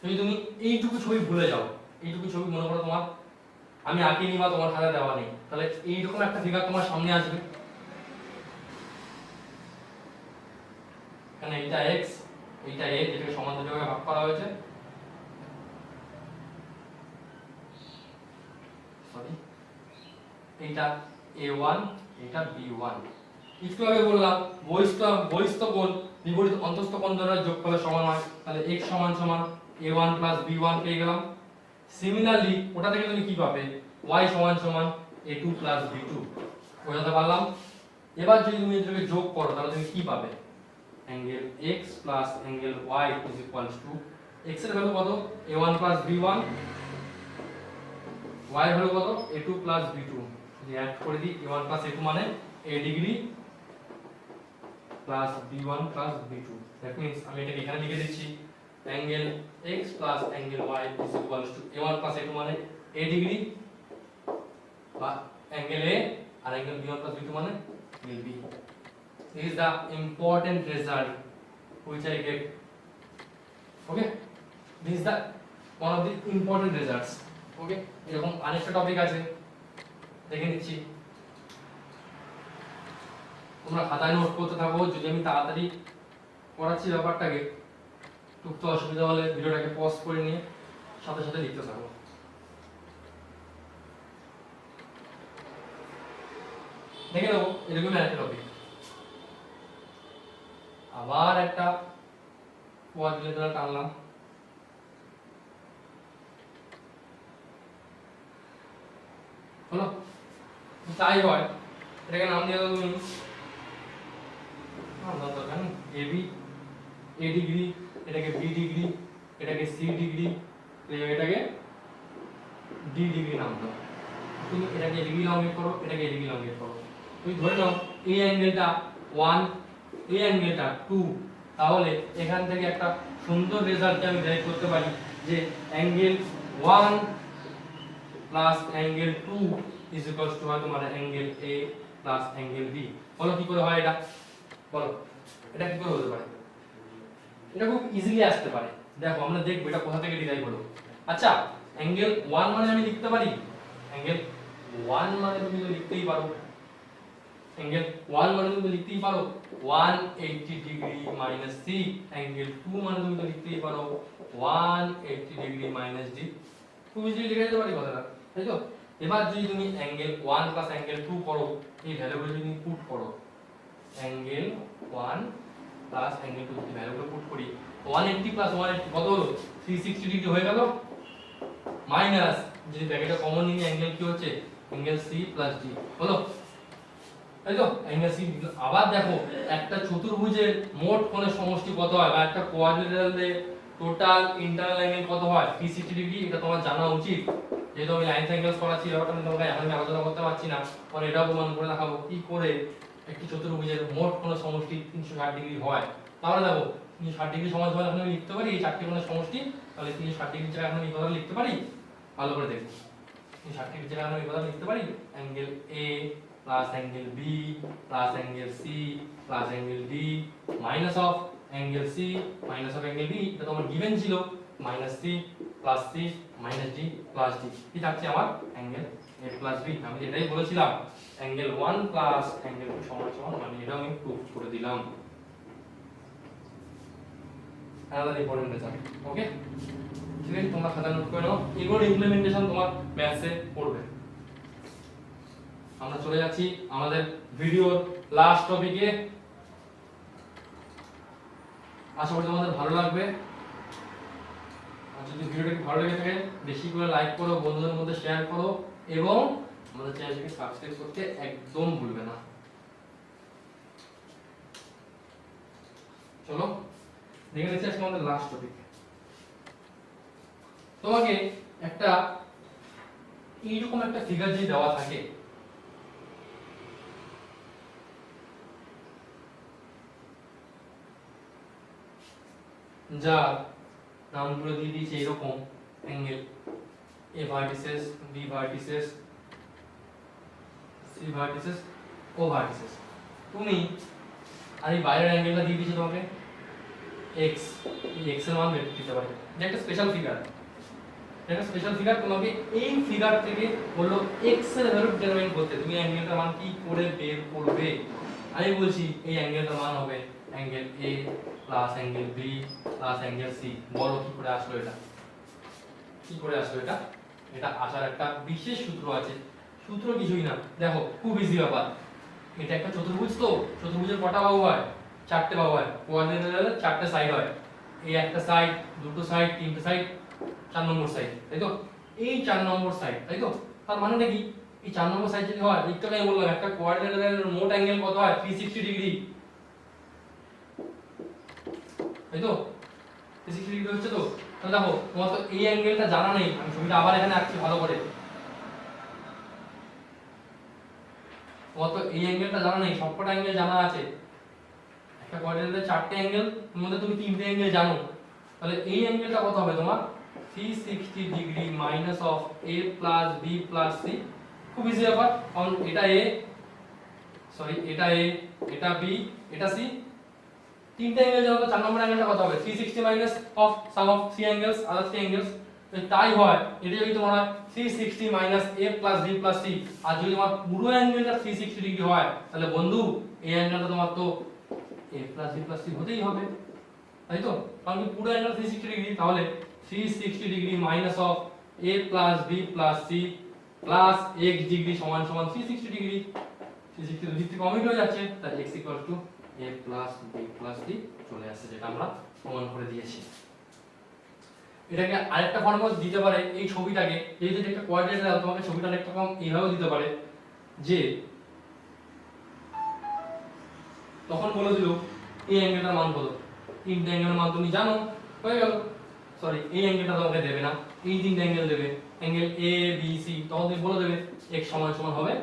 যদি তুমি এইটুকু ছবি ভুলে যাও, এইটুকু ছবি মনে করো তোমার আমি আঁকিনি বা তোমার খাতায় দেওয়া নেই, তাহলে এইরকম একটা ফিগার তোমার সামনে আসবে। এখানে এইটা x, এইটা a, যেটাকে সমান দুই ভাগে ভাগ করা হয়েছে। সরি, এইটা a1, এটা b1। একটু আগে বললাম বহিস্থ কোণ বিপরীত অন্তস্থ কোণ দ্বারা যোগফলের সমান হয়, তাহলে x সমান সমান a1 b1 পেয়ে গেলাম। সিমিলারলি ওটা থেকে তুমি কি পাবে, y সমান সমান a2 b2 বোঝাতে পারলাম। এবার যদি তুমি এটাকে যোগ করো তাহলে তুমি কি পাবে, angle x angle y x এর ভ্যালু কত, a1 b1, y এর ভ্যালু কত, a2 b2, যদি অ্যাড করে দিই a1 a2 মানে a degree b1 b2, that means আমি এটাকে এখানে লিখে দিচ্ছি angle x angle y a1 a2 মানে a ডিগ্রি বা অ্যাঙ্গেল a আর অ্যাঙ্গেল b1 b2 মানে b। This is the important result which I get. Okay, this is the one of the important results. Okay, এরকম আরেকটা topic আছে দেখে নিচ্ছি, তোমরা খাতায় নোট করতে থাকো। যদি আমি তাড়াতাড়ি পড়াচ্ছি ব্যাপারটাকে, টুকতে অসুবিধা হলে ভিডিওটাকে পজ করে নিয়ে সাথে সাথে লিখতে থাকো। দেখে নেবো এরকম একটা টপিক, আবার একটা কোয়াড্রিলেটারাল টানলাম, হলো তাই হয়। এটাকে নাম দিয়ে দাও তুমি, নাম দাও দরকার নেই, এবি এ ডিগ্রি, এটাকে বি ডিগ্রি, এটাকে সি ডিগ্রি, এটাকে ডি ডিগ্রি নাম দাও। তুমি এটাকে এ ডিগ্রি লংগেট করো, এটাকে এ ডিগ্রি লংগেট করো। তুমি ধরে নাও এই অ্যাঙ্গেলটা 1, এই অ্যাঙ্গেলটা 2, তাহলে এখান থেকে একটা সুন্দর রেজাল্ট আমি বের করতে পারি যে angle 1 angle 2 is equals to হয় তোমার অ্যাঙ্গেল এ অ্যাঙ্গেল বি। বলো কি করে হয় এটা, বলো এটা কি করে হতে পারে? এটা খুব ইজিলি আসতে পারে, দেখো আমরা দেখব এটা কোথা থেকে ডিরাইভ হলো। আচ্ছা, অ্যাঙ্গেল 1 মানে আমি লিখতে পারি, অ্যাঙ্গেল 1 মানে তুমি তো লিখতেই পারো, অ্যাঙ্গেল 1 মানে তুমি লিখতেই পারো 180 ডিগ্রি মাইনাস সি, অ্যাঙ্গেল 2 মানে তুমি তো লিখতেই পারো 180 ডিগ্রি মাইনাস ডি। খুব ইজিলি লিখে দিতে পারি কথাটা, তাই তো? এবার যদি তুমি অ্যাঙ্গেল 1 অ্যাঙ্গেল 2 করো, এই ভ্যালুগুলো যদি তুমি পুট করো, অ্যাঙ্গেল 1 অ্যাঙ্গেল 2 যদি ভ্যালুগুলো পুট করি, 180 180 কত হলো, 360 ডিগ্রি হয়ে গেল, মাইনাস যদি ব্র্যাকেটে কমন নিই অ্যাঙ্গেল কি হচ্ছে, অ্যাঙ্গেল সি ডি হলো, তাই তো? Angle C. আবার দেখো একটা চতুর্ভুজের মোট কোণের সমষ্টি কত হয়, বা একটা কোয়াড্রিলেটারালের টোটাল ইন্টারনাল অ্যাঙ্গেল কত হয়, 360 ডিগ্রি। এটা তোমার জানা উচিত, যেহেতু আমি লাইন অ্যাঙ্গেলস পড়াচ্ছি, ব্যাপারটা আমি তোমাকে এখন আলোচনা করতে পারছি না, পরে এটাও প্রমাণ করে দেখাবো কি করে একটি চতুর্ভুজের মোট কোণের সমষ্টি 360 ডিগ্রি হয়। তাহলে দেখো 360 ডিগ্রি সমান সমান এখন আমি লিখতে পারি এই চারটি কোণের সমষ্টি, তাহলে 360 ডিগ্রি জায়গায় এখন এই কথা লিখতে পারি, ভালো করে দেখো 360 ডিগ্রি জায়গায় আমি এই কথা লিখতে পারি angle A angle B angle C angle D minus of angle C minus of angle B, এটা তো আমার গিভেন ছিল, minus C minus D D, কি থাকছে আমার অ্যাঙ্গেল এ বি। আমি এটাই বলেছিলাম অ্যাঙ্গেল 1 অ্যাঙ্গেল 2 সমান সমান, মানে এটা আমি প্রুফ করে দিলাম। another important result, ওকে? ঠিক আছে, তোমরা খাতা নোট করে নাও, এগুলোর ইমপ্লিমেন্টেশন তোমার ম্যাথসে পড়বে। আমরা চলে যাচ্ছি আমাদের ভিডিওর লাস্ট টপিকে। আশা করি তোমাদের ভালো লাগবে, আর যদি ভিডিওটি ভালো লেগে থাকে বেশি করে লাইক করো, বন্ধুদের মধ্যে শেয়ার করো, এবং আমাদের চ্যানেলটিকে সাবস্ক্রাইব করতে একদম ভুলবে না। চলো দেখে নিচ্ছি আজকে আমাদের লাস্ট টপিক। তোমাকে একটা এইরকম একটা ফিগার যদি দেওয়া থাকে, যার নামগুলো দিয়ে দিয়েছে এরকম angle A vertices, B vertices, C vertices, O vertices. তুমি আর এই বাইরের অ্যাঙ্গেলটা দিয়ে দিয়েছে তোমাকে এক্স, এই এক্স এর মান বের করতে পারে। এটা একটা স্পেশাল ফিগার, এটা স্পেশাল ফিগার। তোমাকে এই ফিগার থেকে বললো এক্স এর ভ্যালু ডিটারমাইন করতে, তুমি অ্যাঙ্গেলটার মান কি করে বের করবে? আমি বলছি এই অ্যাঙ্গেলটার মান হবে angle A angle B angle C. বলো কি করে আসলো এটা, কি করে আসলো এটা? এটা আসার একটা বিশেষ সূত্র আছে। সূত্র কিছুই না, দেখো খুব ইজি ব্যাপার। এটা একটা চতুর্ভুজ, তো চতুর্ভুজের কটা বাহু হয়? চারটে বাহু হয়। কোয়াড্রিল্যাটারালের চারটে সাইড হয়, এই একটা সাইড, দুটো সাইড, তিনটে সাইড, 4 নম্বর সাইড, তাই তো? এই 4 নম্বর সাইড, তাই তো? তার মানেটা কি? এই 4 নম্বর সাইড যদি হয়, একটু আগে বললাম একটা কোয়াড্রিল্যাটারালের মোট অ্যাঙ্গেল কত হয়? 360 ডিগ্রি, তাই তো? 360 ডিগ্রি হচ্ছে তো। তাহলে দেখো তোমার তো এই অ্যাঙ্গেলটা জানা নেই, আমি ছবিটা আবার এখানে আঁকছি ভালো করে। তোমার তো এই অ্যাঙ্গেলটা জানা নেই, সবকটা অ্যাঙ্গেল জানা আছে। একটা কোয়াড্রিল্যাটারালে চারটে অ্যাঙ্গেল, এর মধ্যে তুমি তিনটে অ্যাঙ্গেল জানো। তাহলে এই অ্যাঙ্গেলটা কত হবে তোমার? 360 degree minus of a plus b plus c। খুব ইজি ব্যাপার, কারণ এটা a, সরি এটা a, এটা b, এটা c, তিনটে অ্যাঙ্গেল জানো, তো 4 নম্বর অ্যাঙ্গেলটা কত হবে? 360 minus of some of three angles, other three angles. তাই হয়, এটা যদি তোমার হয় 360 minus a plus b plus c, আর যদি তোমার পুরো অ্যাঙ্গেলটা 360 ডিগ্রি হয়, তাহলে বন্ধু এই অ্যাঙ্গেলটা তোমার তো a plus b plus c হতেই হবে, তাই তো? কারণ কি পুরো অ্যাঙ্গেল 360 ডিগ্রি, তাহলে 360 degree minus of a plus b plus c plus x degree সমান সমান 360 ডিগ্রি। 360 ডিগ্রি থেকে কমই হয়ে যাচ্ছে, তাই x a plus b plus c চলে আসছে, যেটা আমরা প্রমাণ করে দিয়েছি। এটাকে আরেকটা ফর্মুলা দিতে পারে, এই ছবিটাকে এই যে একটা কোয়াড্রিল্যাটারাল, তোমাকে ছবিটা আরেকটা রকম এইভাবে দিতে পারে যে, তখন বলে দিল এই অ্যাঙ্গেলটার মান কত, তিনটে অ্যাঙ্গেলের মান তুমি জানো, হয়ে গেল। সরি, এই অ্যাঙ্গেলটা তোমাকে দেবে না, এই তিনটে অ্যাঙ্গেল দেবে, অ্যাঙ্গেল এ বি সি, তখন তুমি বলে দেবে x সমান সমান হবে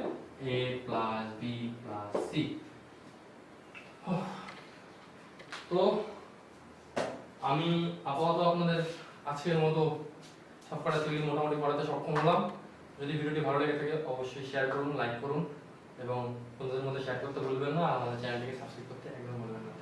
a plus b plus c। তো আমি আপাতত আপনাদের আজকের মতো সবকটা তৈরি মোটামুটি করাতে সক্ষম হলাম। যদি ভিডিওটি ভালো লেগে থাকে অবশ্যই শেয়ার করুন, লাইক করুন এবং বন্ধুদের মধ্যে শেয়ার করতে ভুলবেন না, আর আমাদের চ্যানেলটিকে সাবস্ক্রাইব করতে একদম ভুলবেন না।